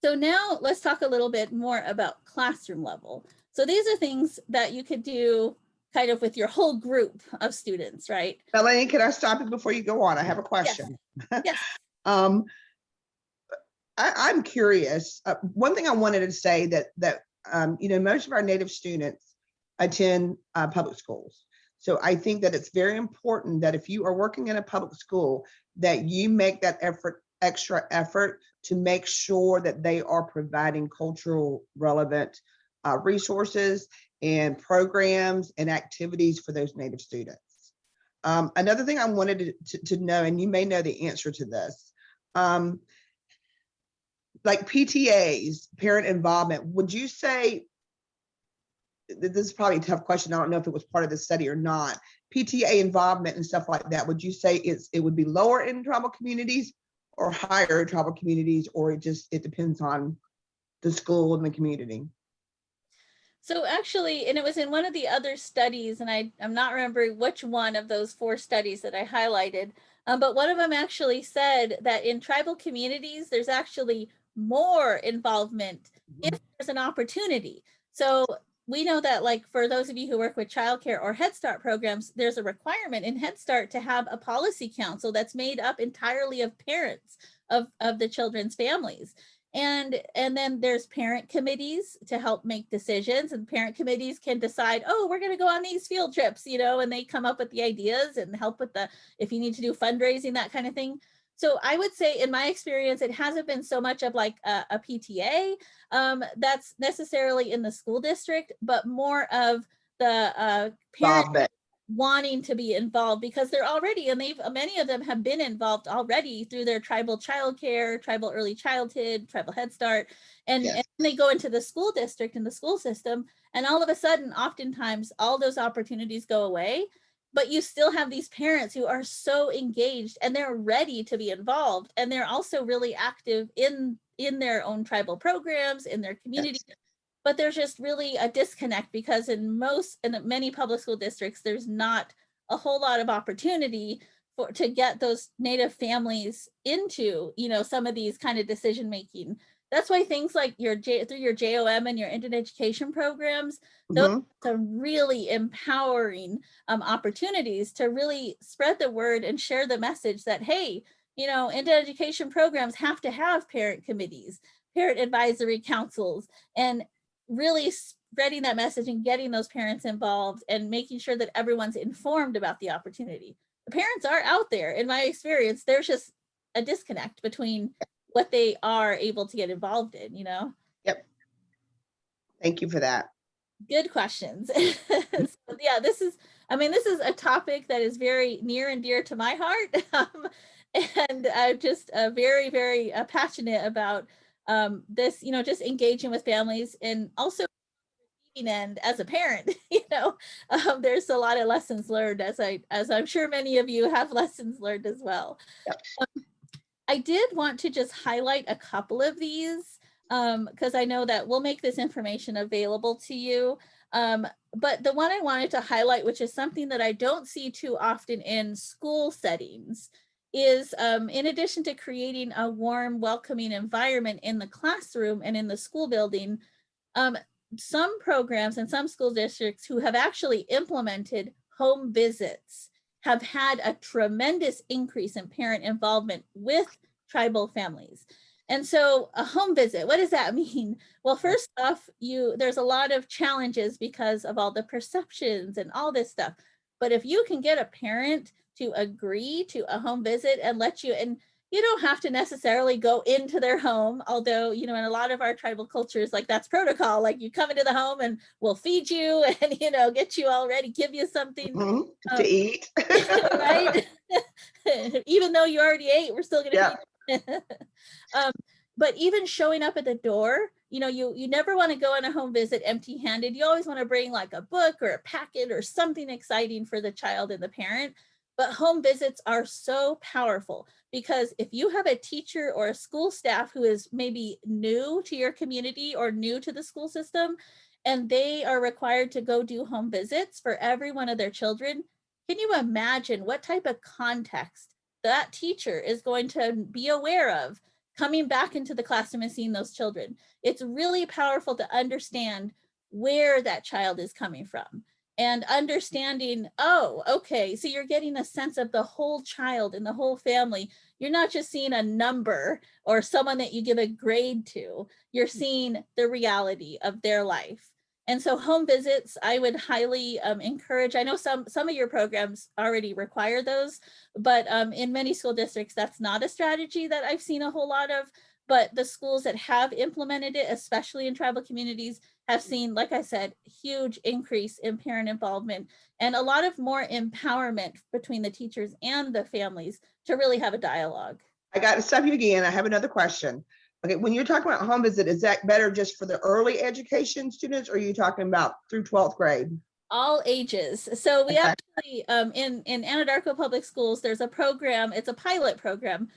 So now let's talk a little bit more about classroom level. So these are things that you could do kind of with your whole group of students, right? Melanie, can I stop you before you go on? I have a question. Yes. I'm curious. One thing I wanted to say that you know, most of our Native students attend public schools. So I think that it's very important that if you are working in a public school, that you make that extra effort to make sure that they are providing cultural relevant resources and programs and activities for those Native students. Another thing I wanted to know, and you may know the answer to this, like PTAs, parent involvement, would you say, this is probably a tough question, I don't know if it was part of the study or not, PTA involvement and stuff like that, would you say it would be lower in tribal communities or higher in tribal communities, or it depends on the school and the community? So actually, and it was in one of the other studies, and I'm not remembering which one of those 4 studies that I highlighted, but one of them actually said that in tribal communities, there's actually more involvement if there's an opportunity. So we know that, like, for those of you who work with childcare or Head Start programs, there's a requirement in Head Start to have a policy council that's made up entirely of parents of the children's families. And then there's parent committees to help make decisions, and parent committees can decide, oh, we're going to go on these field trips, you know, and they come up with the ideas and help with if you need to do fundraising, that kind of thing. So I would say, in my experience, it hasn't been so much of like a PTA that's necessarily in the school district, but more of the parent wanting to be involved, because they're already, and many of them have been involved already through their tribal childcare, tribal early childhood, tribal Head Start, and they go into the school district and the school system, and all of a sudden, oftentimes, all those opportunities go away, but you still have these parents who are so engaged and they're ready to be involved, and they're also really active in their own tribal programs, in their community. But there's just really a disconnect, because in many public school districts, there's not a whole lot of opportunity to get those Native families into, you know, some of these kind of decision making. That's why things like through your JOM and your Indian education programs, those are really empowering opportunities to really spread the word and share the message that, hey, you know, Indian education programs have to have parent committees, parent advisory councils, and really spreading that message and getting those parents involved and making sure that everyone's informed about the opportunity. The parents are out there. In my experience, there's just a disconnect between what they are able to get involved in, you know? Yep. Thank you for that. Good questions. So, yeah, this is a topic that is very near and dear to my heart. And I'm just very, very passionate about this, you know, just engaging with families, and also end as a parent, you know, there's a lot of lessons learned, as I'm sure many of you have lessons learned as well. Yep. I did want to just highlight a couple of these because I know that we'll make this information available to you. But the one I wanted to highlight, which is something that I don't see too often in school settings, is in addition to creating a warm, welcoming environment in the classroom and in the school building, some programs and some school districts who have actually implemented home visits have had a tremendous increase in parent involvement with tribal families. And so a home visit, what does that mean? Well, first off, there's a lot of challenges because of all the perceptions and all this stuff. But if you can get a parent to agree to a home visit and let you, and you don't have to necessarily go into their home, although, you know, in a lot of our tribal cultures, like that's protocol, like you come into the home and we'll feed you and, you know, get you all ready, give you something to eat. right? Even though you already ate, we're still gonna feed you. But even showing up at the door, you know, you never want to go on a home visit empty-handed. You always want to bring like a book or a packet or something exciting for the child and the parent. But home visits are so powerful, because if you have a teacher or a school staff who is maybe new to your community or new to the school system, and they are required to go do home visits for every one of their children, can you imagine what type of context that teacher is going to be aware of coming back into the classroom and seeing those children? It's really powerful to understand where that child is coming from. And understanding, oh, okay, so you're getting a sense of the whole child and the whole family. You're not just seeing a number or someone that you give a grade to. You're seeing the reality of their life. And so home visits, I would highly encourage. I know some of your programs already require those, but in many school districts, that's not a strategy that I've seen a whole lot of. But the schools that have implemented it, especially in tribal communities, have seen, like I said, huge increase in parent involvement and a lot of more empowerment between the teachers and the families to really have a dialogue. I got to stop you again. I have another question. Okay, when you're talking about home visit, is that better just for the early education students, or are you talking about through 12th grade? All ages. So we Okay. actually, in Anadarko Public Schools, there's a program, it's a pilot program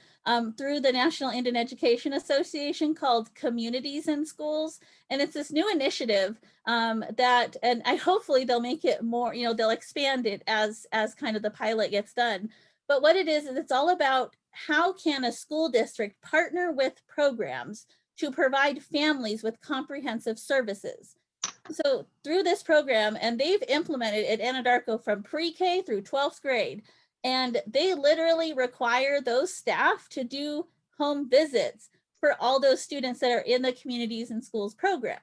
through the National Indian Education Association called Communities in Schools. And it's this new initiative that, and hopefully they'll make it more, they'll expand it as kind of the pilot gets done. But what it is it's all about how can a school district partner with programs to provide families with comprehensive services. So through this program, and they've implemented at Anadarko from pre-K through 12th grade, and they literally require those staff to do home visits for all those students that are in the Communities in Schools program.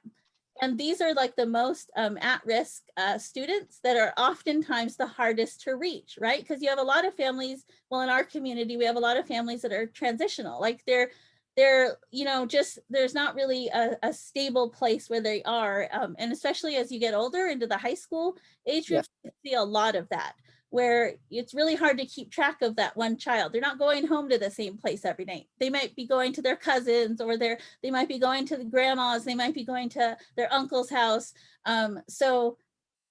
And these are like the most at-risk students that are oftentimes the hardest to reach, right? Because you have a lot of families, well, in our community, we have a lot of families that are transitional, like they're just there's not really a stable place where they are, and especially as you get older into the high school age group, you see a lot of that where it's really hard to keep track of that one child. They're not going home to the same place every night. They might be going to their cousins, or they might be going to the grandma's, they might be going to their uncle's house. So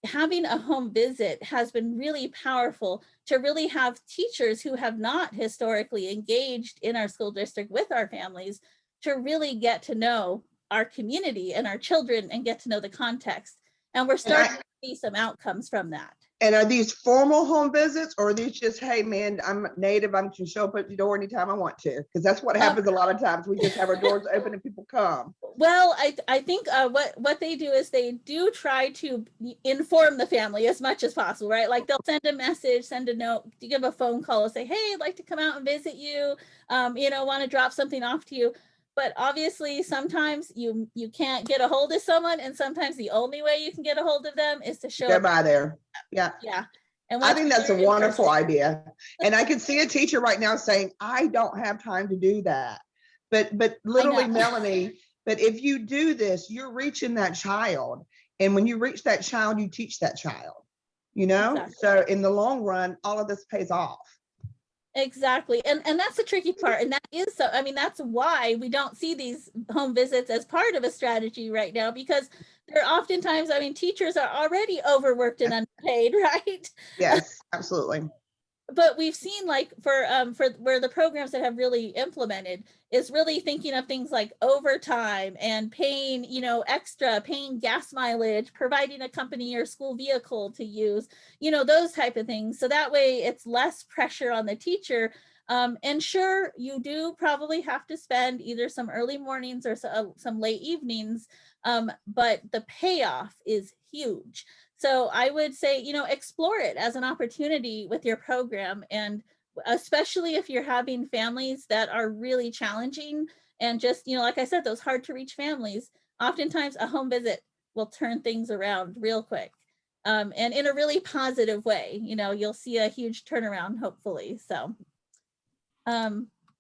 having a home visit has been really powerful to really have teachers who have not historically engaged in our school district with our families to really get to know our community and our children and get to know the context. And we're starting to see some outcomes from that. And are these formal home visits, or are these just, hey man, I'm native, I can show up at your door anytime I want to? Because that's what happens a lot of times. We just have our doors open and people come. Well, I think what they do is they do try to inform the family as much as possible, right? Like they'll send a message, send a note, give a phone call and say, hey, I'd like to come out and visit you, want to drop something off to you. But obviously sometimes you can't get a hold of someone, and sometimes the only way you can get a hold of them is to show Go up. by there. Yeah. Yeah. And I think that's a wonderful person. idea. And I can see a teacher right now saying, I don't have time to do that. But literally, Melanie, but if you do this, you're reaching that child. And when you reach that child, you teach that child, Exactly. So in the long run, all of this pays off. Exactly. And that's the tricky part. And that is so, that's why we don't see these home visits as part of a strategy right now, because they're oftentimes, teachers are already overworked and underpaid, right? Yes, absolutely. But we've seen like for where the programs that have really implemented is really thinking of things like overtime and paying, extra, paying gas mileage, providing a company or school vehicle to use, those type of things. So that way it's less pressure on the teacher. And sure, you do probably have to spend either some early mornings or some late evenings, but the payoff is huge. So I would say, explore it as an opportunity with your program. And especially if you're having families that are really challenging and just, like I said, those hard to reach families, oftentimes a home visit will turn things around real quick. And in a really positive way, you'll see a huge turnaround, hopefully. So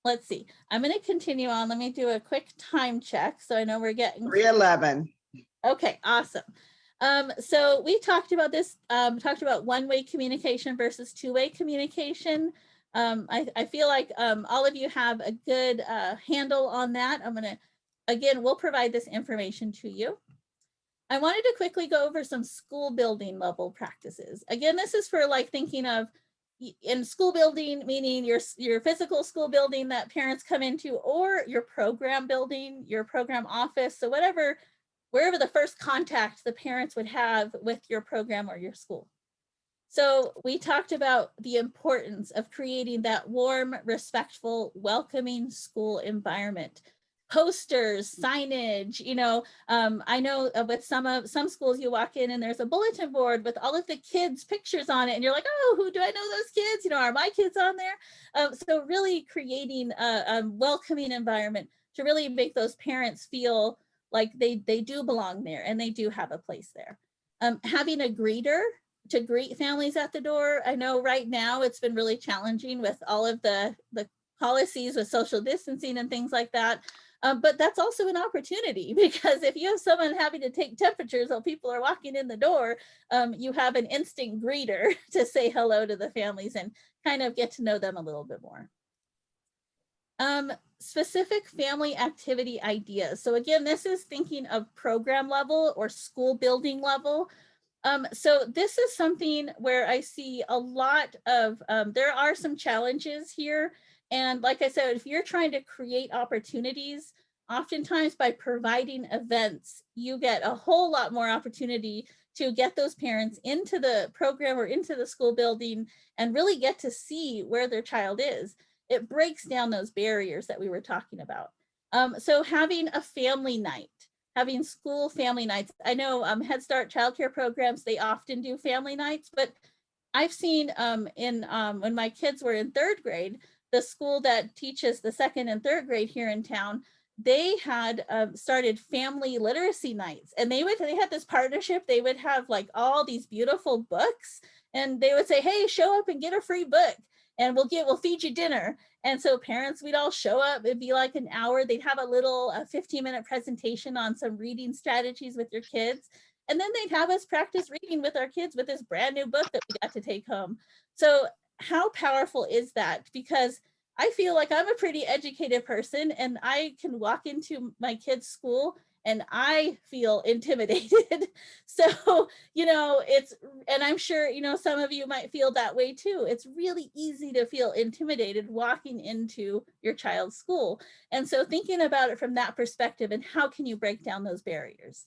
let's see. I'm going to continue on. Let me do a quick time check. So I know we're getting 3:11. Okay, awesome. So we talked about this, talked about one-way communication versus two-way communication. I feel like all of you have a good handle on that. Again, we'll provide this information to you. I wanted to quickly go over some school building level practices. Again, this is for like thinking of in school building, meaning your physical school building that parents come into, or your program building, your program office. So wherever the first contact the parents would have with your program or your school. So we talked about the importance of creating that warm, respectful, welcoming school environment. Posters, signage, I know with some schools you walk in and there's a bulletin board with all of the kids' pictures on it, and you're like, oh, who do I know those kids? Are my kids on there? So really creating a welcoming environment to really make those parents feel like they do belong there and they do have a place there. Having a greeter to greet families at the door. I know right now it's been really challenging with all of the policies with social distancing and things like that. But that's also an opportunity, because if you have someone having to take temperatures while people are walking in the door, you have an instant greeter to say hello to the families and kind of get to know them a little bit more. Specific family activity ideas. So again, this is thinking of program level or school building level. So this is something where I see a lot of, there are some challenges here. And like I said, if you're trying to create opportunities, oftentimes by providing events, you get a whole lot more opportunity to get those parents into the program or into the school building and really get to see where their child is. It breaks down those barriers that we were talking about. So having a family night, having school family nights. I know Head Start childcare programs, they often do family nights, but I've seen when my kids were in 3rd grade, the school that teaches the 2nd and 3rd grade here in town, they had started family literacy nights, and they had this partnership. They would have like all these beautiful books, and they would say, hey, show up and get a free book, and we'll feed you dinner. And so parents, we'd all show up. It'd be like an hour. They'd have a little 15-minute presentation on some reading strategies with your kids. And then they'd have us practice reading with our kids with this brand new book that we got to take home. So how powerful is that? Because I feel like I'm a pretty educated person, and I can walk into my kids' school and I feel intimidated. So, and I'm sure, some of you might feel that way too. It's really easy to feel intimidated walking into your child's school. And so thinking about it from that perspective, and how can you break down those barriers?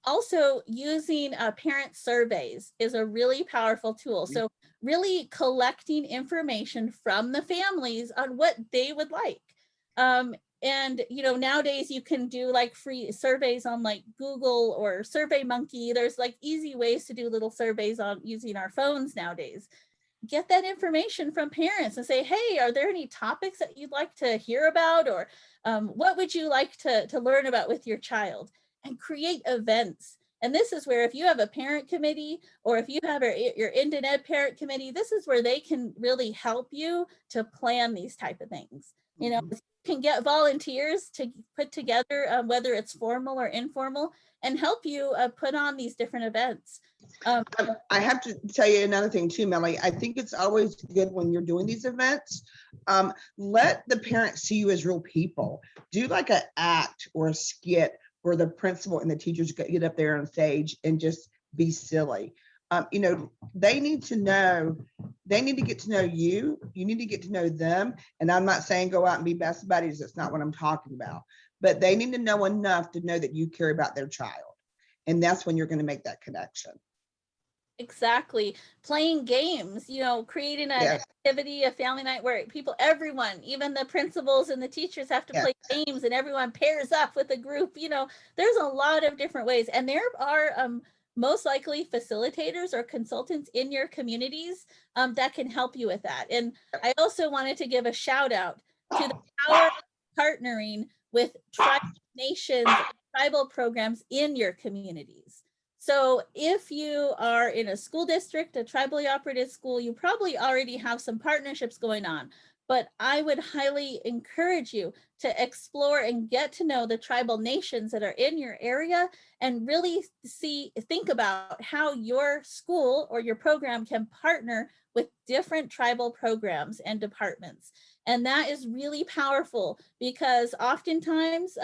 Also, using parent surveys is a really powerful tool. So really collecting information from the families on what they would like. And nowadays you can do like free surveys on like Google or SurveyMonkey. There's like easy ways to do little surveys on using our phones nowadays. Get that information from parents and say, hey, are there any topics that you'd like to hear about? Or what would you like to learn about with your child? And create events. And this is where if you have a parent committee, or if you have your Indian Ed parent committee, this is where they can really help you to plan these type of things. You can get volunteers to put together, whether it's formal or informal, and help you put on these different events. I have to tell you another thing too, Melly. I think it's always good when you're doing these events, let the parents see you as real people. Do like an act or a skit where the principal and the teachers get up there on stage and just be silly. They need to get to know you. You need to get to know them. And I'm not saying go out and be best buddies. That's not what I'm talking about. But they need to know enough to know that you care about their child. And that's when you're going to make that connection. Exactly. Playing games, creating an activity, a family night where everyone, even the principals and the teachers have to play games, and everyone pairs up with a group. There's a lot of different ways. And there are most likely facilitators or consultants in your communities that can help you with that. And I also wanted to give a shout out to the power of partnering with tribal nations, tribal programs in your communities. So if you are in a school district, a tribally operated school, you probably already have some partnerships going on. But I would highly encourage you to explore and get to know the tribal nations that are in your area, and really think about how your school or your program can partner with different tribal programs and departments. And that is really powerful, because oftentimes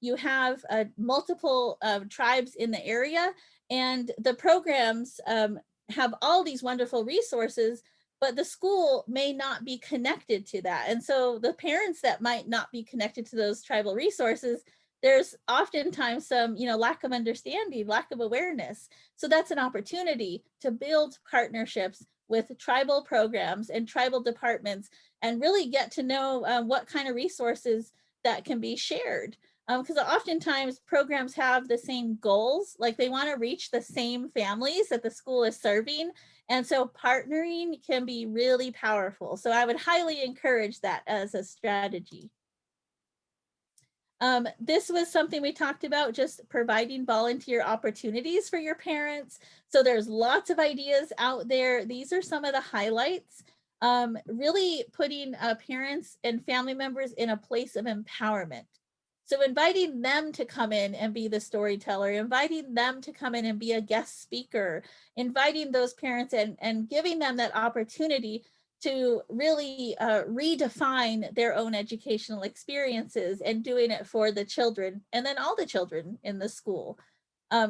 you have multiple tribes in the area, and the programs have all these wonderful resources, but the school may not be connected to that. And so the parents that might not be connected to those tribal resources, there's oftentimes some, lack of understanding, lack of awareness. So that's an opportunity to build partnerships with tribal programs and tribal departments, and really get to know what kind of resources that can be shared. Because oftentimes programs have the same goals, like they want to reach the same families that the school is serving. And so partnering can be really powerful. So I would highly encourage that as a strategy. This was something we talked about, just providing volunteer opportunities for your parents. So there's lots of ideas out there. These are some of the highlights. Really putting parents and family members in a place of empowerment. So inviting them to come in and be the storyteller, inviting them to come in and be a guest speaker, inviting those parents and giving them that opportunity to really redefine their own educational experiences and doing it for the children and then all the children in the school.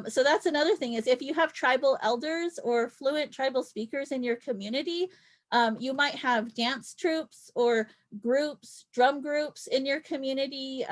So that's another thing, is if you have tribal elders or fluent tribal speakers in your community, you might have dance troupes or groups, drum groups in your community.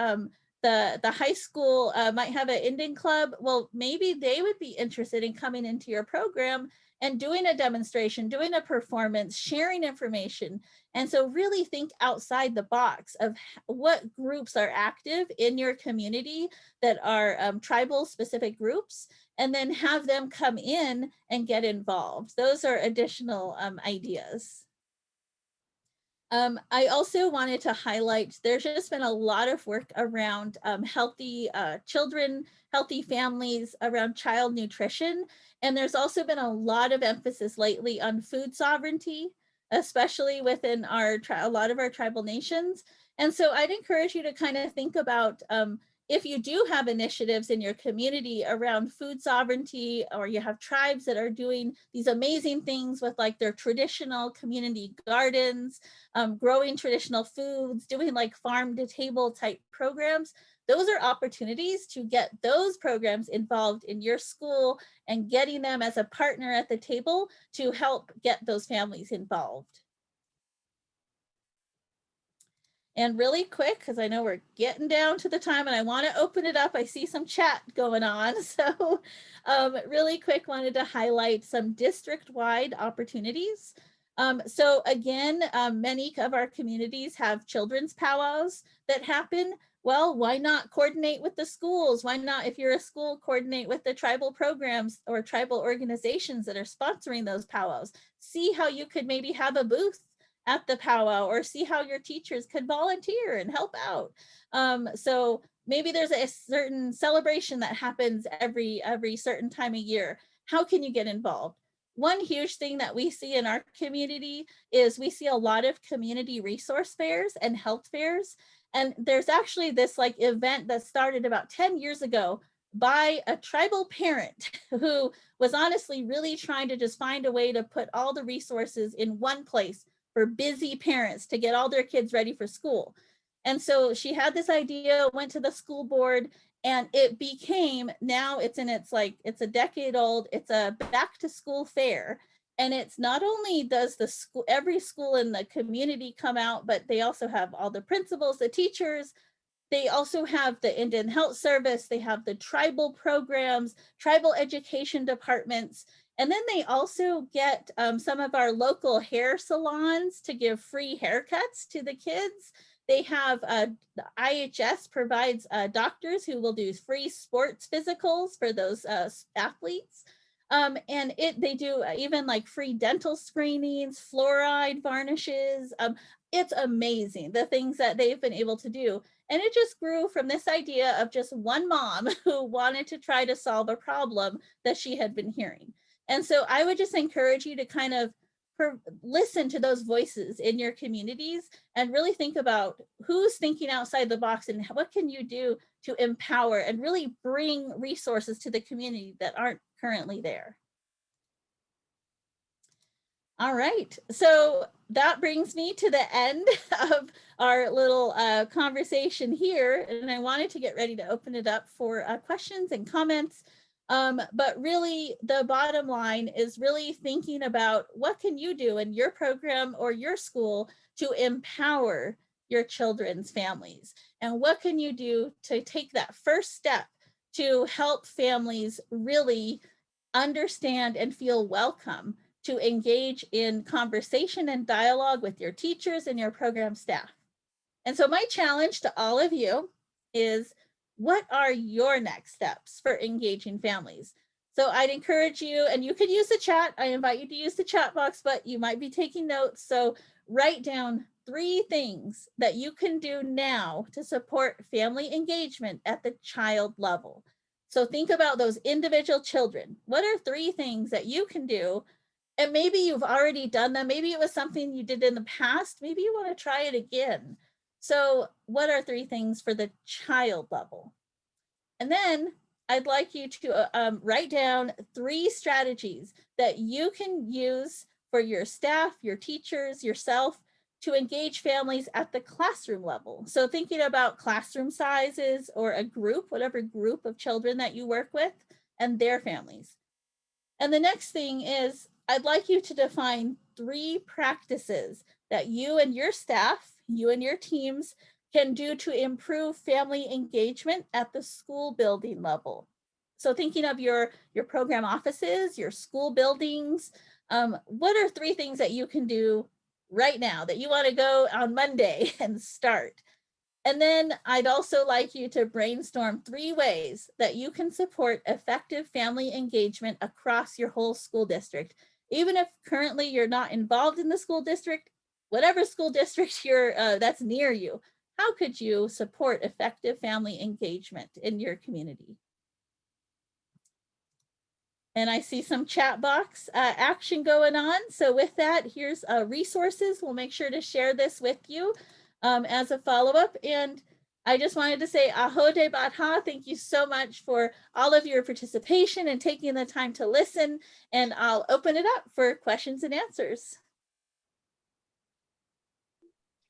The high school might have an Indian club. Well, maybe they would be interested in coming into your program and doing a demonstration, doing a performance, sharing information. And so really think outside the box of what groups are active in your community that are tribal specific groups, and then have them come in and get involved. Those are additional ideas. I also wanted to highlight, there's just been a lot of work around healthy children, healthy families, around child nutrition. And there's also been a lot of emphasis lately on food sovereignty, especially within a lot of our tribal nations. And so I'd encourage you to kind of think about if you do have initiatives in your community around food sovereignty, or you have tribes that are doing these amazing things with like their traditional community gardens, growing traditional foods, doing like farm to table type programs, those are opportunities to get those programs involved in your school and getting them as a partner at the table to help get those families involved. And really quick, because I know we're getting down to the time and I want to open it up. I see some chat going on. So really quick, wanted to highlight some district-wide opportunities. So again, many of our communities have children's powwows that happen. Well, why not coordinate with the schools? Why not, if you're a school, coordinate with the tribal programs or tribal organizations that are sponsoring those powwows? See how you could maybe have a booth at the powwow, or see how your teachers could volunteer and help out. So maybe there's a certain celebration that happens every certain time of year. How can you get involved? One huge thing that we see in our community is we see a lot of community resource fairs and health fairs. And there's actually this like event that started about 10 years ago by a tribal parent who was honestly really trying to just find a way to put all the resources in one place for busy parents to get all their kids ready for school. And so she had this idea, went to the school board, and it became, now it's a decade old, it's a back to school fair. And it's not only does every school in the community come out, but they also have all the principals, the teachers. They also have the Indian Health Service, they have the tribal programs, tribal education departments. And then they also get some of our local hair salons to give free haircuts to the kids. They have the IHS provides doctors who will do free sports physicals for those athletes. And they do even like free dental screenings, fluoride varnishes. It's amazing the things that they've been able to do. And it just grew from this idea of just one mom who wanted to try to solve a problem that she had been hearing. And so I would just encourage you to kind of listen to those voices in your communities and really think about who's thinking outside the box and what can you do to empower and really bring resources to the community that aren't currently there. All right, so that brings me to the end of our little conversation here, and I wanted to get ready to open it up for questions and comments. But really the bottom line is really thinking about what can you do in your program or your school to empower your children's families, and what can you do to take that first step to help families really understand and feel welcome to engage in conversation and dialogue with your teachers and your program staff. And so my challenge to all of you is, what are your next steps for engaging families? So I'd encourage you, and you could use the chat. I invite you to use the chat box, but you might be taking notes. So write down 3 things that you can do now to support family engagement at the child level. So think about those individual children. What are 3 things that you can do? And maybe you've already done them. Maybe it was something you did in the past. Maybe you want to try it again. So what are 3 things for the child level? And then I'd like you to write down 3 strategies that you can use for your staff, your teachers, yourself, to engage families at the classroom level. So thinking about classroom sizes or a group, whatever group of children that you work with and their families. And the next thing is, I'd like you to define 3 practices that you and your staff, you and your teams can do to improve family engagement at the school building level. So thinking of your program offices, your school buildings, what are 3 things that you can do right now that you want to go on Monday and start? And then I'd also like you to brainstorm 3 ways that you can support effective family engagement across your whole school district. Even if currently you're not involved in the school district, whatever school district you're that's near you, how could you support effective family engagement in your community? And I see some chat box action going on. So with that, here's resources. We'll make sure to share this with you as a follow-up. And I just wanted to say aho de batha. Thank you so much for all of your participation and taking the time to listen. And I'll open it up for questions and answers.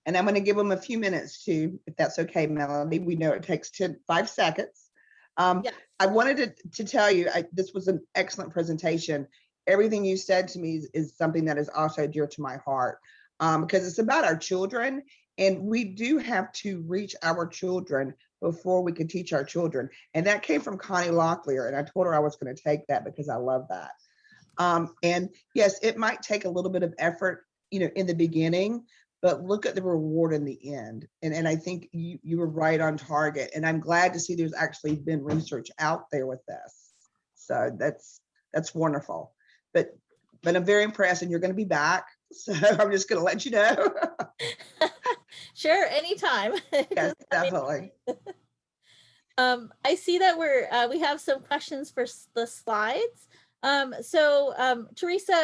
And I'm going to give them a few minutes too, if that's okay, Melody. We know it takes 5 seconds. Yeah. I wanted to tell you, this was an excellent presentation. Everything you said to me is something that is also dear to my heart, because it's about our children, and we do have to reach our children before we can teach our children. And that came from Connie Locklear, and I told her I was going to take that because I love that. And yes, it might take a little bit of effort, in the beginning, but look at the reward in the end. And I think you were right on target. And I'm glad to see there's actually been research out there with this. So that's wonderful. But I'm very impressed, and you're going to be back. So I'm just going to let you know. Sure, anytime. Yes, definitely. I see that we have some questions for the slides. Teresa,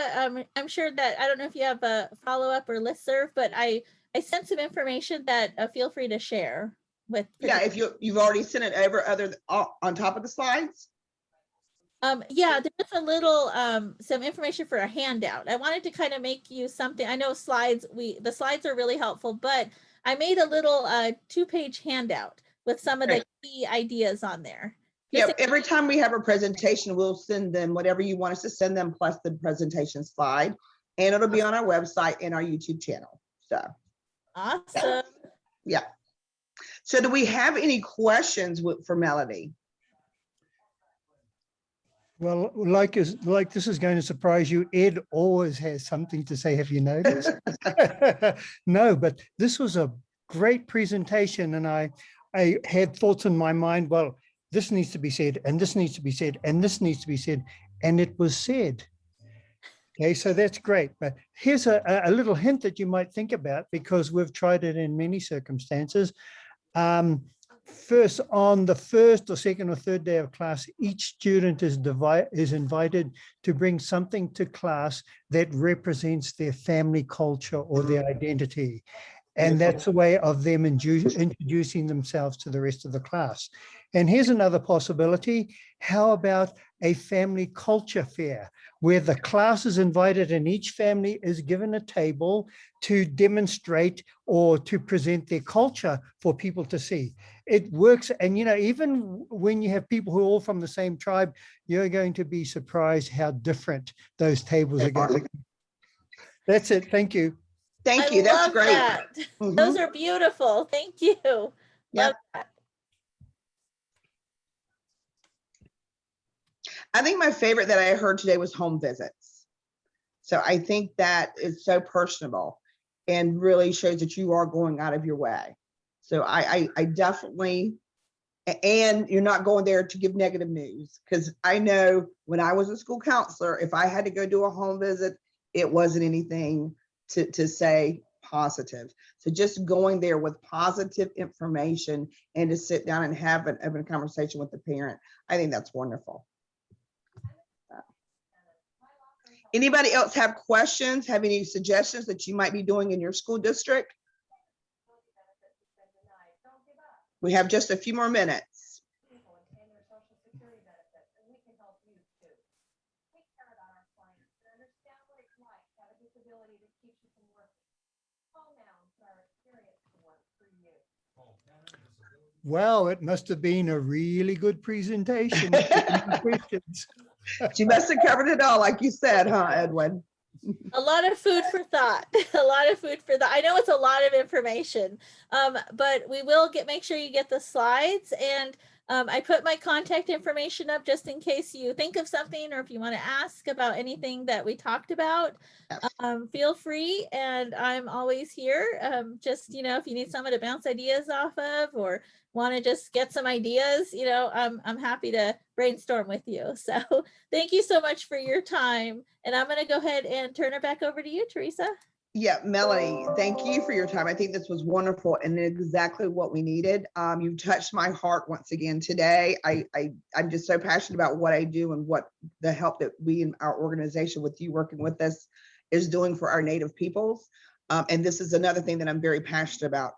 I'm sure that, I don't know if you have a follow-up or listserv, but I sent some information that feel free to share with. Yeah, if you've already sent it over on top of the slides. Yeah, there's a little, some information for a handout. I wanted to kind of make you something. I know the slides are really helpful, but I made a little 2-page handout with some of the key ideas on there. Yeah, every time we have a presentation, we'll send them whatever you want us to send them, plus the presentation slide, and it'll be on our website and our YouTube channel. So awesome. Yeah. So do we have any questions for Melody? Well, like this is going to surprise you, Ed always has something to say. Have you noticed? No, but this was a great presentation, and I had thoughts in my mind, well, this needs to be said, and this needs to be said, and this needs to be said, and it was said. Okay, so that's great. But here's a little hint that you might think about, because we've tried it in many circumstances. First, on the first or second or third day of class, each student is invited to bring something to class that represents their family culture or their identity. And that's a way of them introducing themselves to the rest of the class. And here's another possibility. How about a family culture fair, where the class is invited and each family is given a table to demonstrate or to present their culture for people to see? It works. And, even when you have people who are all from the same tribe, you're going to be surprised how different those tables are going to be. That's it. Thank you. Thank you. That's great. That. Those are beautiful. Thank you. Yeah. I think my favorite that I heard today was home visits. So I think that is so personable and really shows that you are going out of your way. So I definitely, and you're not going there to give negative news, because I know when I was a school counselor, if I had to go do a home visit, it wasn't anything to say positive. So just going there with positive information and to sit down and have a conversation with the parent, I think that's wonderful. Anybody else have questions, have any suggestions that you might be doing in your school district? We have just a few more minutes. Well, it must have been a really good presentation. with good questions. She must have covered it all, like you said, huh, Edwin? A lot of food for thought. A lot of food for thought. I know it's a lot of information, but we will make sure you get the slides, and I put my contact information up just in case you think of something, or if you want to ask about anything that we talked about. Feel free, and I'm always here. Just, if you need someone to bounce ideas off of, or want to just get some ideas, I'm happy to brainstorm with you. So thank you so much for your time. And I'm going to go ahead and turn it back over to you, Teresa. Yeah, Melanie, thank you for your time. I think this was wonderful and exactly what we needed. You've touched my heart once again today. I'm just so passionate about what I do and what the help that we in our organization with you working with us is doing for our Native peoples. And this is another thing that I'm very passionate about.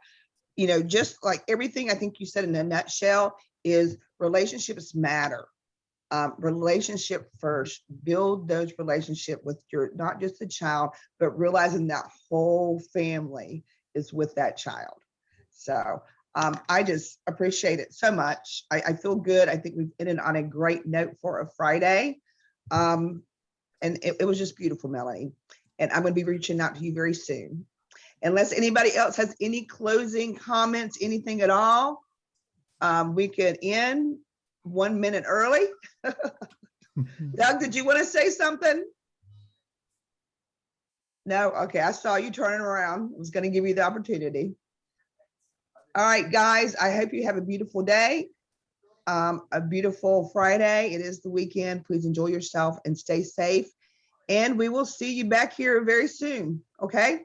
Just like everything I think you said in a nutshell is relationships matter. Relationship first, build those relationships with not just the child, but realizing that whole family is with that child. So I just appreciate it so much. I feel good. I think we've ended on a great note for a Friday. And it was just beautiful, Melanie. And I'm going to be reaching out to you very soon. Unless anybody else has any closing comments, anything at all, we could end 1 minute early. Doug, did you want to say something? No? Okay, I saw you turning around. I was going to give you the opportunity. All right, guys, I hope you have a beautiful day, a beautiful Friday. It is the weekend. Please enjoy yourself and stay safe. And we will see you back here very soon, okay?